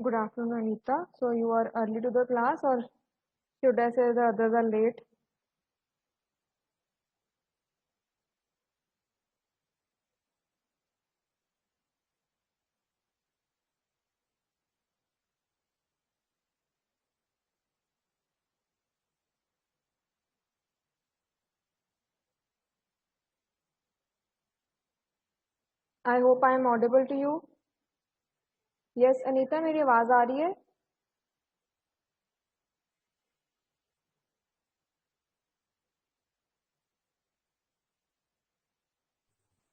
Good afternoon, Anita. So you are early to the class, or should I say the others are late? I hope I am audible to you. Yes, Anita, मेरी आवाज आ रही है?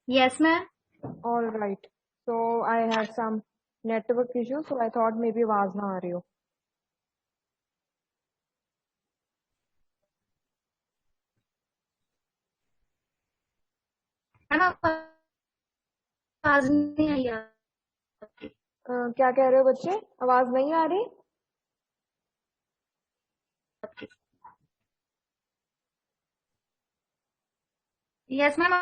Yes, ma'am. All right. So I had some network issues, so I thought maybe आवाज ना आ रही हो. Ma'am आवाज नहीं आई आपकी। क्या कह रहे हो बच्चे? आवाज नहीं आ रही? Yes ma'am.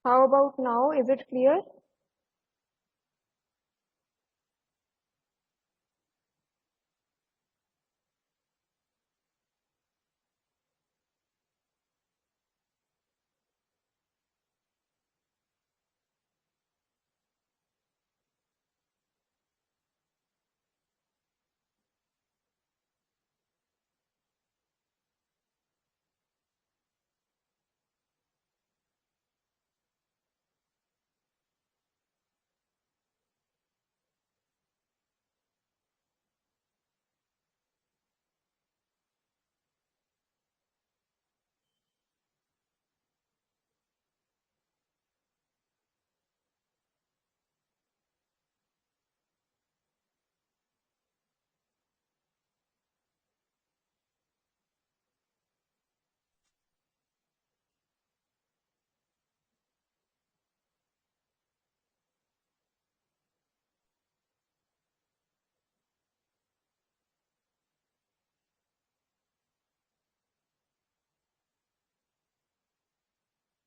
How about now? Is it clear?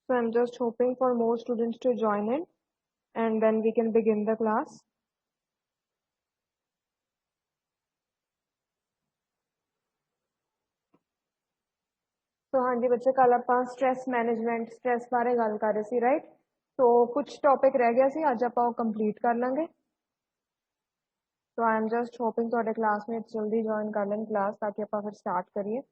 So I'm just hoping for more students to join in, and then we can begin the class. तो हाँ जी बच्चे कल ਆਪਾਂ ਸਟ੍ਰੈਸ ਮੈਨੇਜਮੈਂਟ ਸਟ੍ਰੈਸ ਬਾਰੇ ਗੱਲ ਕਰ ਰਹੇ ਸੀ ਰਾਈਟ ਸੋ ਕੁਝ ਟੌਪਿਕ ਰਹਿ ਗਿਆ ਸੀ ਅੱਜ ਆਪਾਂ ਉਹ ਕੰਪਲੀਟ ਕਰ ਲਾਂਗੇ ਸੋ ਆਈ ਐਮ ਜਸਟ ਹੋਪਿੰਗ ਤੁਹਾਡੇ ਕਲਾਸਮੇਟਸ ਜਲਦੀ ਜੁਆਇਨ ਕਰ ਲੈਣ ਕਲਾਸ ਤਾਂ ਕਿ ਆਪਾਂ ਫਿਰ ਸਟਾਰਟ ਕਰੀਏ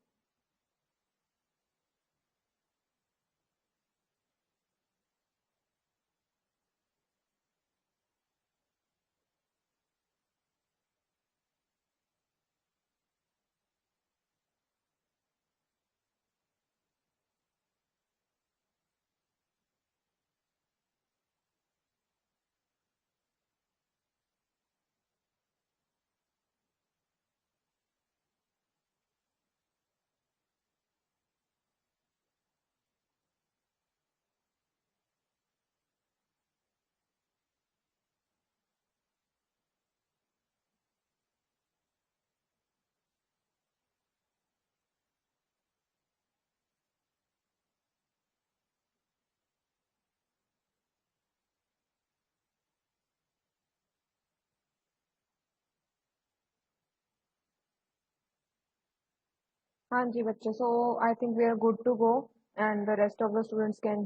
हाँ जी बच्चे so I think we are good to go and the rest of the students can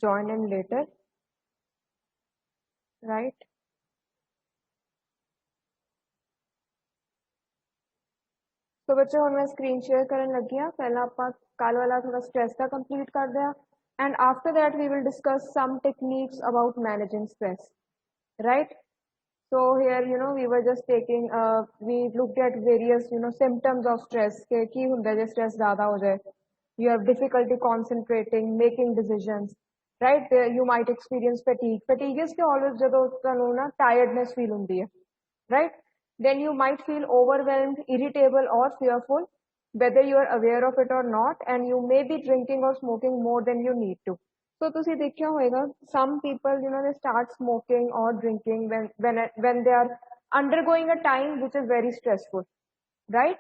join in later right तो बच्चे ਹੁਣ ਮੈਂ ਸਕਰੀਨ ਸ਼ੇਅਰ ਕਰਨ ਲੱਗੀ ਆ ਪਹਿਲਾਂ ਆਪਾਂ ਕੱਲ ਵਾਲਾ ਥੋੜਾ ਸਟ੍ਰੈਸ ਦਾ ਕੰਪਲੀਟ ਕਰਦੇ ਆ and after that we will discuss some techniques about managing stress right so here we were just taking we looked at various symptoms of stress के की ਹੁੰਦਾ ਜੇ stress ज़्यादा हो जाए you have difficulty concentrating making decisions right there you might experience fatigue is ਕਿ always ਜਦੋਂ ਤੁਹਾਨੂੰ ਨਾ tiredness feel ਹੁੰਦੀ ਹੈ right then you might feel overwhelmed irritable or fearful whether you are aware of it or not, and you may be drinking or smoking more than you need to. So ਤੁਸੀਂ ਦੇਖਿਆ ਹੋਏਗਾ, some people, they start smoking or drinking when they are undergoing a time which is very stressful, right?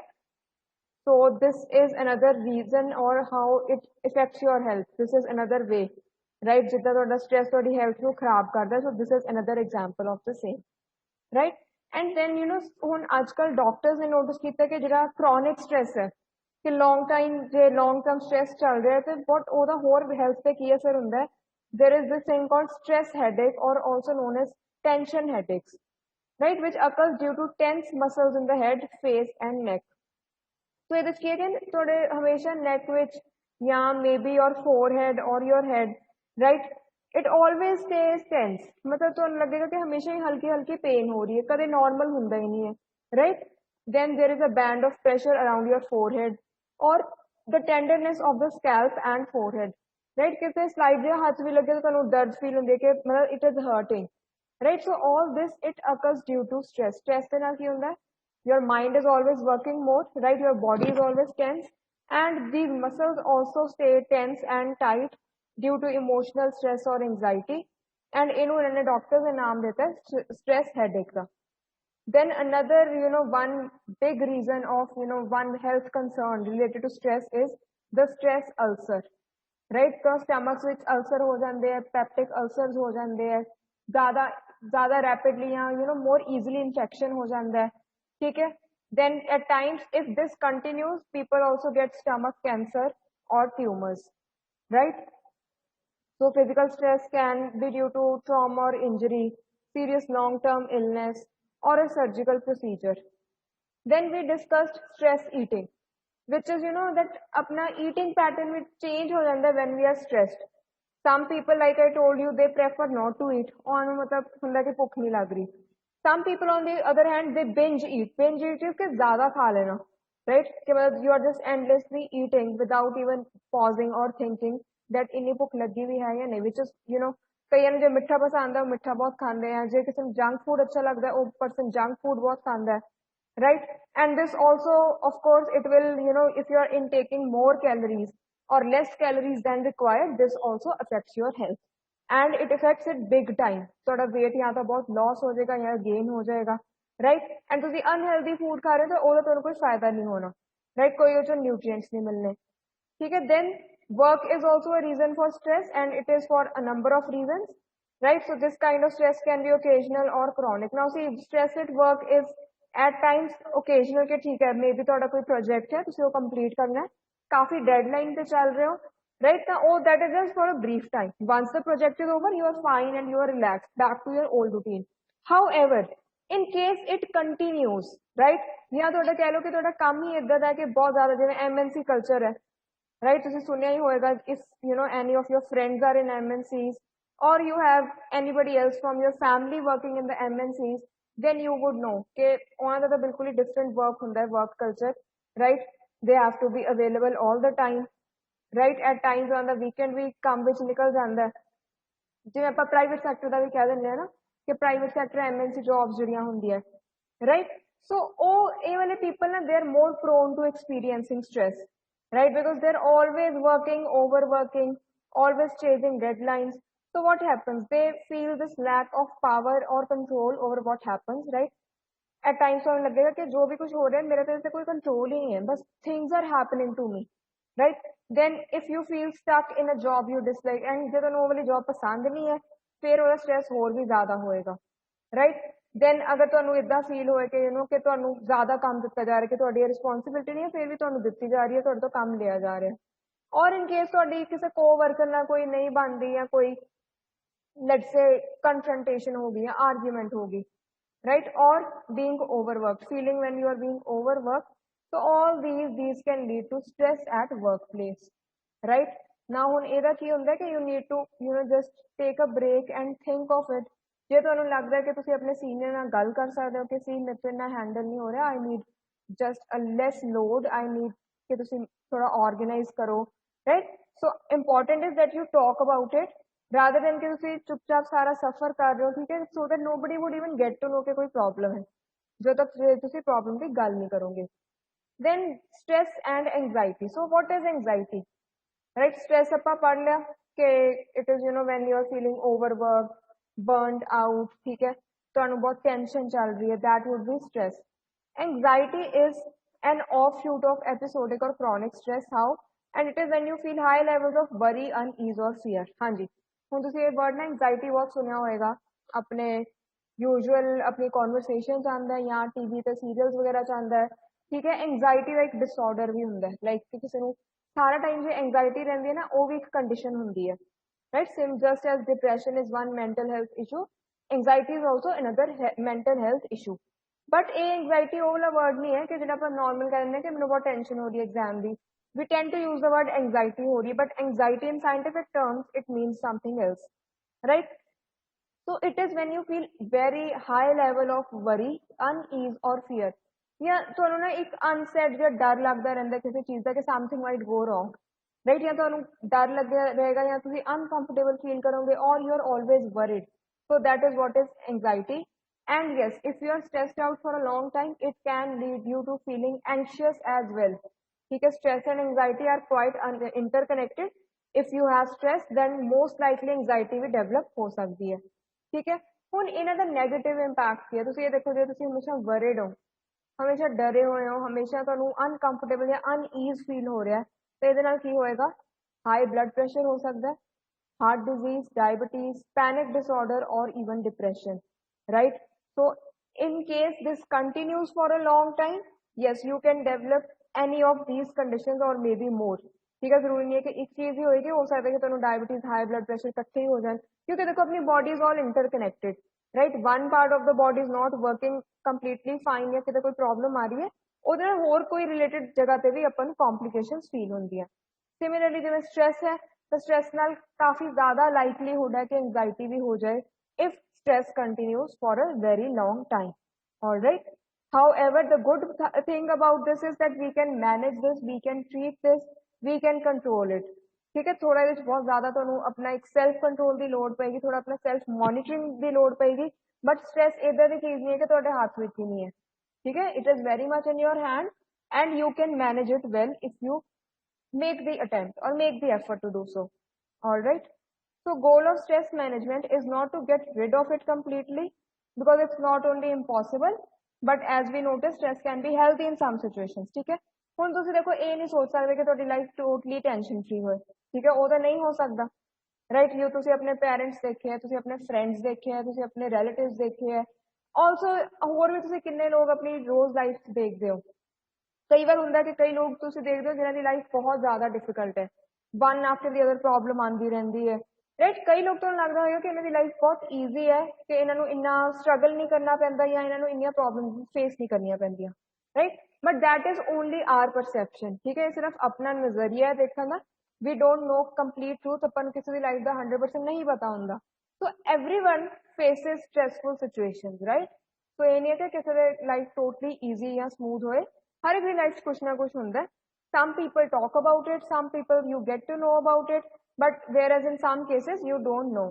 So this is another reason or how it affects your health. This is another way, right? ਜਿੱਦਾਂ ਤੁਹਾਡਾ stress ਤੁਹਾਡੀ health ਨੂੰ ਖਰਾਬ ਕਰਦਾ, so this is another example of the same, right? And then ਹੁਣ ਅੱਜ ਕੱਲ doctors ਨੇ ਨੋਟਿਸ ਕੀਤਾ ਕਿ ਜਿਹੜਾ chronic stress ਹੈ, ਕਿ long term stress ਚੱਲ ਰਿਹਾ ਤੇ what ਉਹਦਾ ਹੋਰ health ਤੇ ਕੀ ਅਸਰ ਹੁੰਦਾ ਹੈ? There is this thing called stress headache, or also known as tension headaches, right, which occurs due to tense muscles in the head, face and neck. So ਇਹਦੇ ਕੀ ਹੈ, ਤੁਹਾਡੇ ਹਮੇਸ਼ਾ neck ਵਿੱਚ ਜਾਂ maybe your forehead or your head, right, it always stays tense. मतलब ਤੁਹਾਨੂੰ ਲੱਗੇਗਾ ਕਿ ਹਮੇਸ਼ਾ ਹੀ ਹਲਕੀ ਹਲਕੀ ਪੇਨ ਹੋ ਰਹੀ ਹੈ, ਕਦੇ normal ਹੁੰਦਾ ਹੀ ਨਹੀਂ ਹੈ, right? Then there is a band of pressure around your forehead, or the tenderness of the scalp and forehead, right? ਕਿਤੇ slide ਜਿਹਾ ਹੱਥ ਵੀ ਲੱਗੇ ਤਾਂ ਤੁਹਾਨੂੰ ਦਰਦ feel ਹੁੰਦੀ ਹੈ ਕਿ ਮਤਲਬ it is hurting, right? So all this it occurs due to stress. Stress ਦੇ ਨਾਲ ਕੀ ਹੁੰਦਾ ਹੈ? Your mind is always working more, right? Your body is always tense, and these muscles also stay tense and tight due to emotional stress or anxiety. And इन्होंने doctors ने नाम देता है stress headache का. Then another, one big reason of, one health concern related to stress is the stress ulcer, right? तो stomach ਵਿੱਚ ulcer ਹੋ ਜਾਂਦੇ ਹੈ, peptic ulcers ਹੋ ਜਾਂਦੇ ਹੈ, ज़्यादा rapidly या more easily infection हो ਜਾਂਦਾ है, ठीक है? Then at times, if this continues, people also get stomach cancer or tumors, right? So physical stress can be due to trauma or injury, serious long-term illness, or a surgical procedure. Then we discussed stress eating, which is, that अपना eating pattern will change हो जाता है when we are stressed. Some people, like I told you, they prefer not to eat. और मतलब ਹੁੰਦਾ कि भूख नहीं लग रही. Some people on the other hand, they binge eat. Binge eat is कि ज़्यादा खा लेना, right? कि मतलब you are just endlessly eating without even pausing or thinking that इन्नी भूख लगी हुई है या नहीं. Which is, कईयों ने जो मिठा पसंद है वो मिठा बहुत खाते हैं, जो किसी जंक फूड अच्छा लगता है वो पर्सन जंक फूड बहुत खाता है, right? And this also, of course, it will, if you are intaking more calories or less calories than required, this also affects your health. And it affects it big time. Sort of weight या तो बहुत loss हो जाएगा या gain हो जाएगा, right? And तुसी unhealthy food खा रहे हो तो ओदा तो कोई फायदा नहीं होना, right? कोई जो nutrients नहीं मिलने, ठीक है? Then work is also a reason for stress, and it is for a number of reasons, right? So this kind of stress can be occasional or chronic. Now see, stress at work is at times occasional के ठीक है, maybe ਤੁਹਾਡਾ ਕੋਈ project है, तुसी वो complete करना है, काफी deadline पे चल रहे हो, right? Now, oh, that is just for a brief time. Once the project is over, you are fine and you are relaxed, back to your old routine. However, in case it continues, right? या ਤੁਹਾਡਾ ਕਹਿ ਲਓ ਕਿ ਤੁਹਾਡਾ ਕੰਮ ਹੀ ਇਦਾਂ ਦਾ ਕਿ ਬਹੁਤ ਜ਼ਿਆਦਾ ਜਿਵੇਂ MNC culture ਹੈ, right? ਤੁਸੀਂ ਸੁਣਿਆ ਹੀ ਹੋਏਗਾ, if any of your friends are in MNCs, or you have anybody else from your family working in the MNCs, then you would know कि ਉਹਨਾਂ ਦਾ ਤਾਂ ਬਿਲਕੁਲ ਹੀ different work ਹੁੰਦਾ ਹੈ, work culture, right? They have to be available all the time, right? At times on the weekend ਵੀ ਕੰਮ ਵਿੱਚ ਨਿਕਲ ਜਾਂਦਾ ਹੈ, ਜਿਵੇਂ ਆਪਾਂ ਪ੍ਰਾਈਵੇਟ ਸੈਕਟਰ ਦਾ ਵੀ ਕਹਿ ਦਿੰਦੇ ਆ ਨਾ ਕਿ ਪ੍ਰਾਈਵੇਟ ਸੈਕਟਰ MNC ਜੌਬਸ ਜਿਹੜੀਆਂ ਹੁੰਦੀਆਂ, right? So ਉਹ ਇਹ ਵਾਲੇ people ਨਾ, they are more prone to experiencing stress, right? Because they're always working, overworking, always chasing deadlines. So what happens? They feel this lack of power or control over what happens, right? At times तो लगेगा कि जो भी कुछ हो रहा है मेरे तरफ से कोई कंट्रोल ही नहीं है, बस things are happening to me, right? Then if you feel stuck in a job you dislike, and जो ਤੁਹਾਨੂੰ ਉਹ ਵਾਲੀ job ਪਸੰਦ ਨਹੀਂ ਹੈ, ਫਿਰ ਉਹਦਾ stress ਹੋਰ ਵੀ ਜ਼ਿਆਦਾ ਹੋਏਗਾ, right? Then ਅਗਰ ਤੁਹਾਨੂੰ ਇਦਾਂ ਫੀਲ ਹੋਏ ਕਿ ਕਿ ਤੁਹਾਨੂੰ ਜ਼ਿਆਦਾ ਕੰਮ ਦਿੱਤਾ ਜਾ ਰਿਹਾ, ਕਿ ਤੁਹਾਡੀ ਰਿਸਪੌਂਸਿਬਿਲਿਟੀ ਨਹੀਂ ਹੈ, ਫਿਰ ਵੀ ਤੁਹਾਨੂੰ ਦਿੱਤੀ ਜਾ ਰਹੀ ਹੈ, ਤੁਹਾਡੇ ਤੋਂ ਕੰਮ ਲਿਆ ਜਾ ਰਿਹਾ, ਔਰ ਇਨ ਕੇਸ ਤੁਹਾਡੀ ਕਿਸੇ ਕੋਵਰਕਰ ਨਾਲ ਕੋਈ ਨਹੀਂ ਬਣਦੀ ਜਾਂ ਕੋਈ let's say confrontation ਹੋ ਗਈ ਜਾਂ argument ਹੋ ਗਈ, right? Or being overworked, feeling when you are being overworked. So all these can lead to stress at workplace, right? Now ਹੁਣ ਇਹਦਾ ਕੀ ਹੁੰਦਾ ਕਿ you need to just take a break and think of it. ਜੇ ਤੁਹਾਨੂੰ ਲੱਗਦਾ ਹੈ ਕਿ ਤੁਸੀਂ ਆਪਣੇ ਸੀਨੀਅਰ ਨਾਲ ਗੱਲ ਕਰ ਸਕਦੇ ਹੋ ਕਿ ਸੀ ਮੇਰੇ ਤੋਂ ਇੰਨਾ ਹੈਂਡਲ ਨਹੀਂ ਹੋ ਰਿਹਾ, I need just a less load, I need ਕਿ ਤੁਸੀਂ ਥੋੜਾ organize ਕਰੋ, right? So important is that you talk about it rather than कि ਤੁਸੀਂ ਚੁੱਪਚਾਪ ਸਾਰਾ ਸਫਰ ਕਰ ਰਹੇ ਹੋ, ਠੀਕ ਹੈ? So that nobody would even get to know कि कोई problem है, जो तक ਤੁਸੀਂ problem ਦੀ ਗੱਲ ਨਹੀਂ ਕਰੋਗੇ, then stress and anxiety. So what is anxiety? Right, stress ਆਪਾਂ ਪੜ ਲਿਆ ਕਿ it is when you are feeling overworked, burned out, ठीक है, ਤੁਹਾਨੂੰ ਬਹੁਤ tension ਚੱਲ ਰਹੀ ਹੈ, that would be stress. Anxiety is an offshoot of episodic or chronic stress. How? And it is when you feel high levels of worry, unease or fear. ਹਾਂਜੀ, ਹੁਣ ਤੁਸੀਂ ਇਹ word ਨਾ anxiety ਬਹੁਤ ਸੁਣਿਆ ਹੋਏਗਾ ਆਪਣੇ ਯੂਜੂਅਲ ਆਪਣੀ ਕਨਵਰਸੇਸ਼ਨ ਚ ਆਉਂਦਾ ਹੈ ਜਾਂ ਟੀਵੀ ਤੇ ਸੀਰੀਅਲਸ ਵਗੈਰਾ ਚ ਆਉਂਦਾ ਹੈ, ਠੀਕ ਹੈ। ਐਂਗਜ਼ਾਇਟੀ ਦਾ ਇੱਕ ਡਿਸਆਰਡਰ ਵੀ ਹੁੰਦਾ ਹੈ, ਲਾਈਕ ਕਿ ਕਿਸੇ ਨੂੰ ਸਾਰਾ ਟਾਈਮ ਜੇ ਐਂਗਜ਼ਾਇਟੀ ਰਹਿੰਦੀ ਹੈ ਨਾ, ਉਹ ਵੀ ਇੱਕ ਕੰਡੀਸ਼ਨ ਹੁੰਦੀ ਹੈ, right. Same just as depression is one mental health issue, anxiety is also another mental health issue. But ਇਹ ਐਂਗਜ਼ਾਇਟੀ ਉਹ ਵਾਲਾ ਵਰਡ ਨਹੀਂ ਹੈ ਕਿ ਜਿਹੜਾ ਆਪਾਂ ਨॉर्मल ਕਹਿੰਦੇ ਹਾਂ ਕਿ ਮੈਨੂੰ ਬਹੁਤ ਟੈਨਸ਼ਨ ਹੋ ਰਹੀ ਹੈ exam the. we tend to use the word anxiety ਹੋ ਰਹੀ ਹੈ, but anxiety in scientific terms it means something else, right? So it is when you feel very high level of worry, unease or fear, ਜਾਂ ਤੁਹਾਨੂੰ ਨਾ ਇੱਕ ਅਨਸੈਟ ਜਿਹਾ ਡਰ ਲੱਗਦਾ ਰਹਿੰਦਾ ਕਿਸੇ ਚੀਜ਼ ਦਾ ਕਿ ਸਮਥਿੰਗ ਮਾਈਟ ਗੋ ਰੋਂਗ, ਰਾਈਟ। ਜਾਂ ਤੁਹਾਨੂੰ ਡਰ ਲੱਗਿਆ ਰਹੇਗਾ ਜਾਂ ਤੁਸੀਂ ਅਨਕੰਫਰਟੇਬਲ ਫੀਲ ਕਰੋਗੇ, ਔਰ you are always worried. So that is what is anxiety. And yes, if you are stressed out for a long time, it can lead you to feeling anxious as well. Because stress and anxiety are quite interconnected. If you have stress, then most likely anxiety will develop ਹੋ ਸਕਦੀ ਹੈ, ਠੀਕ ਹੈ। ਹੁਣ ਇਹਨਾਂ ਦਾ negative impact ਕੀ ਹੈ, ਤੁਸੀਂ ਇਹ ਦੇਖੋ, ਜੇ ਤੁਸੀਂ ਹਮੇਸ਼ਾ ਵਰਿਡ ਹੋ, ਹਮੇਸ਼ਾ ਡਰੇ ਹੋਏ ਹੋ, ਹਮੇਸ਼ਾ ਤੁਹਾਨੂੰ ਅਨਕੰਫਰਟੇਬਲ ਜਾਂ ਅਨਈਜ਼ ਫੀਲ ਹੋ ਰਿਹਾ, ਤਾਂ ਇਹਦੇ ਨਾਲ ਕੀ ਹੋਏਗਾ? ਹਾਈ ਬਲੱਡ ਪ੍ਰੈਸ਼ਰ ਹੋ ਸਕਦਾ, heart disease, diabetes, panic disorder or even depression, right? So in case this continues for a long time, yes, you can develop any of these conditions or maybe more. ठीक है, जरूरी नहीं है कि एक चीज ही होगी, हो सकता है कि ਤੁਹਾਨੂੰ डायबिटीज, हाई ब्लड प्रेशर इकट्ठे ही हो जाए, क्योंकि देखो अपनी body is all interconnected, right. One part of the body is not working completely fine या किਤੇ कोई प्रॉब्लम आ रही है, ਉਹਦੇ ਨਾਲ ਹੋਰ ਕੋਈ ਰਿਲੇਟਡ ਜਗ੍ਹਾ ਤੇ ਵੀ ਆਪਾਂ ਨੂੰ ਕੰਪਲਿਕੇਸ਼ਨਸ ਫੀਲ ਹੁੰਦੀਆਂ। ਸਿਮਿਲਰਲੀ ਜਿਵੇਂ ਸਟ੍ਰੈਸ ਹੈ, तो स्ट्रेस नाल काफी ज्यादा लाइकलीहुड है कि एंजाइटी भी हो जाए if stress continues for a very long time. All right. However, the good thing about this is that we can manage this, we can treat this, we can control it. ठीक है, थोड़ा ਇਹਦੇ बहुत ज्यादा ਤੁਹਾਨੂੰ अपना एक सेल्फ कंट्रोल ਦੀ ਲੋੜ ਪਏਗੀ, थोड़ा अपना सेल्फ मॉनिटरिंग ਦੀ ਲੋੜ ਪਏਗੀ, बट स्ट्रेस इधर ਦੀ चीज नहीं है कि ਤੁਹਾਡੇ ਹੱਥ ਵਿੱਚ ਹੀ ਨਹੀਂ ਹੈ, ठीक है। It is very much in your hand and you can manage it well if you make the attempt or make the effort to do so. All right. So goal of stress management is not to get rid of it completely, because it's not only impossible, but as we notice, stress can be healthy in some situations. ठीक है, ਹੁਣ ਤੁਸੀਂ ਦੇਖੋ ਇਹ ਨਹੀਂ ਸੋਚ ਸਕਦੇ ਕਿ ਤੁਹਾਡੀ ਲਾਈਫ ਟੋਟਲੀ ਟੈਨਸ਼ਨ ਫ੍ਰੀ ਹੋਏ, ਠੀਕ ਹੈ, ਉਹ ਤਾਂ ਨਹੀਂ ਹੋ ਸਕਦਾ, ਰਾਈਟ। ਯੂ ਤੁਸੀਂ ਆਪਣੇ ਪੇਰੈਂਟਸ ਦੇਖੇ ਹੈ, ਤੁਸੀਂ ਆਪਣੇ ਫਰੈਂਡਸ ਦੇਖੇ ਹੈ, ਤੁਸੀਂ ਆਪਣੇ ਰਿਲੇਟਿਵਸ ਦੇਖੇ ਹੈ, ਆਲਸੋ ਹੋਰ ਵੀ ਤੁਸੀਂ ਕਿੰਨੇ ਲੋਕ ਆਪਣੀ ਰੋਜ਼ ਲਾਈਫ 'ਚ ਦੇਖਦੇ ਹੋ। ਕਈ ਵਾਰ ਹੁੰਦਾ ਕਿ ਕਈ ਲੋਕ ਤੁਸੀਂ ਦੇਖਦੇ ਹੋ ਜਿਨ੍ਹਾਂ ਦੀ ਲਾਈਫ ਬਹੁਤ ਜ਼ਿਆਦਾ ਡਿਫਿਕਲਟ ਹੈ, one after the other problem ਆਉਂਦੀ ਰਹਿੰਦੀ ਹੈ, ਰਾਈਟ। ਕਈ ਲੋਕ ਤੁਹਾਨੂੰ ਲੱਗਦਾ ਹੋਏਗਾ ਕਿ ਇਹਨਾਂ ਦੀ ਲਾਈਫ ਬਹੁਤ ਈਜ਼ੀ ਹੈ, ਕਿ ਇਹਨਾਂ ਨੂੰ ਇੰਨਾ ਸਟਰਗਲ ਨਹੀਂ ਕਰਨਾ ਪੈਂਦਾ ਜਾਂ ਇਹਨਾਂ ਨੂੰ ਇੰਨੀਆਂ ਪ੍ਰੋਬਲਮ ਫੇਸ ਨਹੀਂ ਕਰਨੀਆਂ ਪੈਂਦੀਆਂ, right. But that is only our perception, ਠੀਕ ਹੈ, ਇਹ ਸਿਰਫ ਆਪਣਾ ਨਜ਼ਰੀਆ ਹੈ ਦੇਖਣ ਦਾ। We don't know complete truth, ਆਪਾਂ ਨੂੰ ਕਿਸੇ ਦੀ ਲਾਈਫ ਦਾ 100% ਨਹੀਂ ਪਤਾ ਹੁੰਦਾ। So everyone faces stressful situations, right. So ਇਹ ਨਹੀਂ ਹੈ ਕਿ ਕਿਸੇ ਦੀ ਲਾਈਫ ਟੋਟਲੀ ਈਜ਼ੀ ਜਾਂ ਸਮੂਥ ਹੋਏ, हर एक लाइफ कुछ ना कुछ होता है। Some people talk about it, some people you get to know about it, but whereas in some cases you don't know,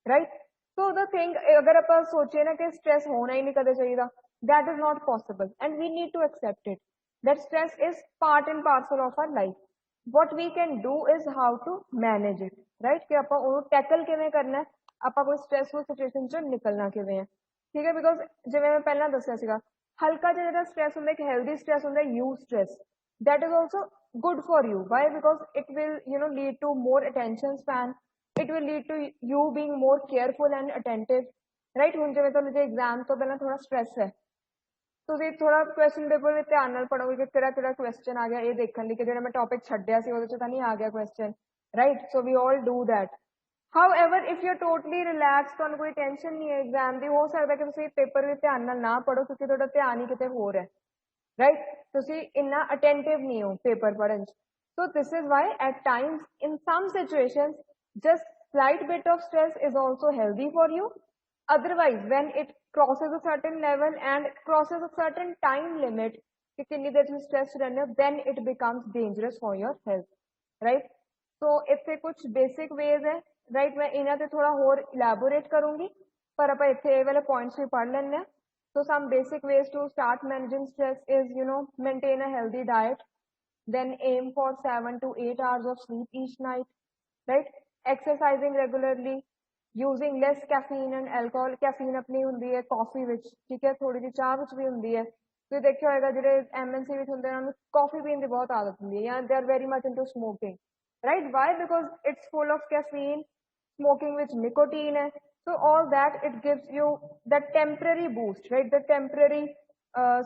right? So the thing, अगर आप सोचे ना कि stress होना ही नहीं कदे चाहिए, that is not possible, and we need to accept it. That stress is part and parcel of our life. What we can do is how to manage it, right? कि आप उन्हें tackle किਵੇਂ करना है, आप कोई stressful situation चो निकलना किਵੇਂ है, ठीक है। Because जिਵੇਂ मैं पहला दस्या सीगा, हल्का जिहा स्ट्रेस होंगे, एक हेल्दी स्ट्रेस होंगे, you stress, that is also good for you. Why? Because it will lead to more attention span, it will lead to you being more careful and attentive, right. हुण जिवें तुहानूं जे exam तो पहला थोड़ा stress है, ਤੁਸੀਂ ਥੋੜਾ ਕੁਐਸਚਨ ਪੇਪਰ ਵਿੱਚ ਧਿਆਨ ਨਾਲ ਪੜੋਗੇ ਕਿ ਕਿਹੜਾ ਕਿਹੜਾ ਕੁਐਸਚਨ ਆ ਗਿਆ, ਇਹ ਦੇਖਣ ਲਈ ਕਿ ਜਿਹੜਾ ਮੈਂ ਟੌਪਿਕ ਛੱਡਿਆ ਸੀ ਉਹਦੇ ਚ ਤਾਂ ਨਹੀਂ ਆ ਗਿਆ question, right. So we all do that. However, if you're totally relaxed, ਤੁਹਾਨੂੰ ਕੋਈ ਟੈਨਸ਼ਨ ਨਹੀਂ ਹੈ ਐਗਜ਼ਾਮ ਦੀ, ਹੋ ਸਕਦਾ ਕਿ ਤੁਸੀਂ ਪੇਪਰ ਵੀ ਧਿਆਨ ਨਾਲ ਨਾ ਪੜੋ ਕਿਉਂਕਿ ਤੁਹਾਡਾ ਧਿਆਨ ਹੀ ਕਿਤੇ ਹੋਰ ਹੈ, ਰਾਈਟ। ਤੁਸੀਂ ਇੰਨਾ ਅਟੈਂਟਿਵ ਨਹੀਂ ਹੋ ਪੇਪਰ ਪੜਨ ਚ। So this is why at times in some situations just slight bit of stress is also healthy for you. Otherwise, when it crosses a certain level and crosses a certain time limit, कि कितनी देर से stress रहने, then it becomes dangerous for your health, right? So ਇੱਥੇ कुछ basic ways है, right. मैं इन्हां ते थोड़ा होर इलैबोरेट करूंगी, पर आप इत्थे ये वाले पॉइंट्स भी पढ़ लेने। So some basic ways to start managing stress is, maintain a healthy diet, then aim for 7 to 8 hours of sleep each night, right? Exercising regularly, using less caffeine and alcohol. Caffeine अपनी ਹੁੰਦੀ है coffee ਵਿੱਚ, ठीक है, थोड़ी ਜਿਹੀ ਚਾਹ ਵਿੱਚ ਵੀ ਹੁੰਦੀ ਹੈ। ਤੁਸੀਂ ਦੇਖਿਆ ਹੋਏਗਾ ਜਿਹੜੇ MNC ਵਿੱਚ ਹੁੰਦੇ ਨੇ ਉਹਨਾਂ ਨੂੰ ਕਾਫੀ ਪੀਣ ਦੀ ਬਹੁਤ ਆਦਤ ਹੁੰਦੀ ਹੈ, ਜਾਂ they are very much into smoking, right? Why? Because it's full of caffeine, smoking with nicotine hai. So all that, it gives you that temporary boost, right? The temporary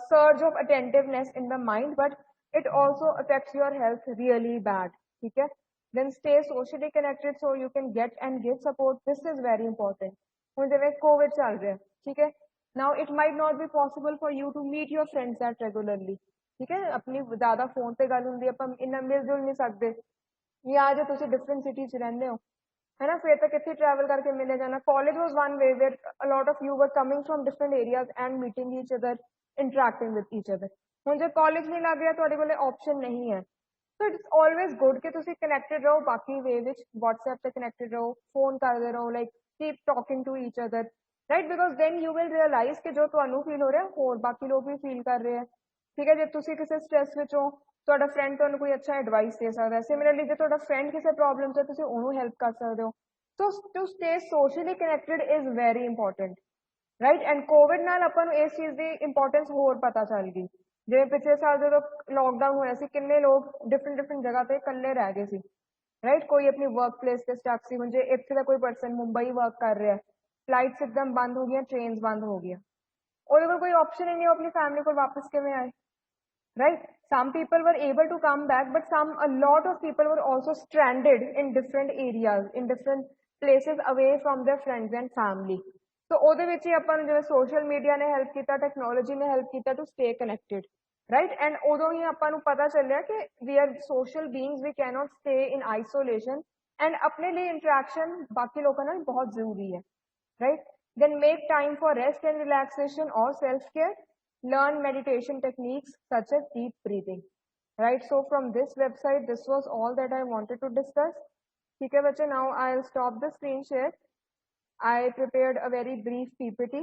surge of attentiveness in the mind, but it also affects your health really bad, okay? Then stay socially connected so you can get and give support. This is very important. ਹੁਣ ਜਿਵੇਂ COVID ਚੱਲ ਰਿਹਾ, ठीक है? Now it might not be possible for you to meet your friends that regularly, ठीक है? अपनी ज़्यादा फोन पे गल ਹੁੰਦੀ, ਆਪਾਂ ਇੰਨਾ ਮਿਲ ਜੁਲ ਨਹੀਂ ਸਕਦੇ, ਜਾਂ ਜੇ ਤੁਸੀਂ ਡਿਫਰੈਂਟ ਸਿਟੀ 'ਚ ਰਹਿੰਦੇ ਹੋ, है ना, फिर तो कितनी ट्रैवल करके मिले जाना. College was one way where a lot of you were coming from different areas and meeting each other, interacting with each other. ਹੁਣ ਜੇ ਕਾਲਜ ਨਹੀਂ ਲੱਗ ਰਿਹਾ, ਤੁਹਾਡੇ ਕੋਲੇ ਆਪਸ਼ਨ ਨਹੀਂ ਹੈ. ਸੋ ਇਟਸ ਆਲਵੇਜ਼ ਗੁੱਡ ਕਿ ਤੁਸੀਂ ਕਨੈਕਟਡ ਰਹੋ ਬਾਕੀ ਵੇ ਵਿੱਚ, WhatsApp ਤੇ ਕਨੈਕਟਡ ਰਹੋ, ਫੋਨ ਕਰਦੇ ਰਹੋ, like keep talking to each other, right? Because then you will realise ਕਿ ਜੋ ਤੁਹਾਨੂੰ ਫੀਲ ਹੋ ਰਿਹਾ ਹੋਰ ਬਾਕੀ ਲੋਕ ਵੀ ਫੀਲ ਕਰ ਰਹੇ ਹੈ, ਠੀਕ ਹੈ? ਜੇ ਤੁਸੀਂ ਕਿਸੇ ਸਟ੍ਰੈਸ ਵਿੱਚ ਹੋ, ਤੁਹਾਡਾ ਫਰੈਂਡ ਤੁਹਾਨੂੰ ਕੋਈ ਅੱਛਾ ਐਡਵਾਈਸ ਦੇ ਸਕਦਾ ਹੈ. ਸਿਮਿਲਰਲੀ ਜੇ ਤੁਹਾਡਾ ਫਰੈਂਡ ਕਿਸੇ ਪ੍ਰੋਬਲਮ 'ਚ ਹੈ, ਤੁਸੀਂ ਉਹਨੂੰ ਹੈਲਪ ਕਰ ਸਕਦੇ ਹੋ. So to stay socially connected is very important, right? And Covid ਨਾਲ ਆਪਾਂ ਨੂੰ ਇਸ ਚੀਜ਼ ਦੀ ਇੰਪੋਰਟੈਂਸ ਹੋਰ ਪਤਾ ਚੱਲ ਗਈ. ਜਿਵੇਂ ਪਿਛਲੇ ਸਾਲ ਜਦੋਂ ਲੋਕਡਾਊਨ ਹੋਇਆ ਸੀ, ਕਿੰਨੇ ਲੋਕ ਡਿਫਰੈਂਟ ਜਗ੍ਹਾ ਤੇ ਇਕੱਲੇ ਰਹਿ ਗਏ ਸੀ, ਰਾਈਟ? ਕੋਈ ਆਪਣੀ ਵਰਕ ਪਲੇਸ ਤੇ ਸਟਕ ਸੀ. ਹੁਣ ਜੇ ਇੱਥੇ ਦਾ ਕੋਈ ਪਰਸਨ ਮੁੰਬਈ ਵਰਕ ਕਰ ਰਿਹਾ, ਫਲਾਈਟਸ ਇੱਕਦਮ ਬੰਦ ਹੋ ਗਈਆਂ, ਟ੍ਰੇਨਸ ਬੰਦ ਹੋ ਗਈਆਂ, ਉਹਦੇ ਕੋਲ ਕੋਈ ਆਪਸ਼ਨ ਹੀ ਨਹੀਂ, ਉਹ ਆਪਣੀ ਫੈਮਿਲੀ ਕੋਲ ਵਾਪਸ ਕਿਵੇਂ ਆਏ, right? Some people were able to come back, but a lot of people were also stranded in different areas, in different places away from their friends and family. So ਉਹਦੇ ਵਿੱਚ ਹੀ ਆਪਾਂ ਨੂੰ ਜਿਵੇਂ ਸੋਸ਼ਲ ਮੀਡੀਆ ਨੇ help ਕੀਤਾ, technology ਨੇ help ਕੀਤਾ to stay connected, right? And ਉਦੋਂ ਹੀ ਆਪਾਂ ਨੂੰ ਪਤਾ ਚੱਲਿਆ ਕਿ we are social beings, we cannot stay in isolation, and ਆਪਣੇ ਲਈ ਇੰਟਰੈਕਸ਼ਨ ਬਾਕੀ ਲੋਕਾਂ ਨਾਲ ਬਹੁਤ ਜ਼ਰੂਰੀ ਹੈ, right? Then make time for rest and relaxation or self-care. Learn meditation techniques such as deep breathing, right? So from this website, this was all that I wanted to discuss. Okay, bache, now I'll stop the screen share. I prepared a very brief PPT.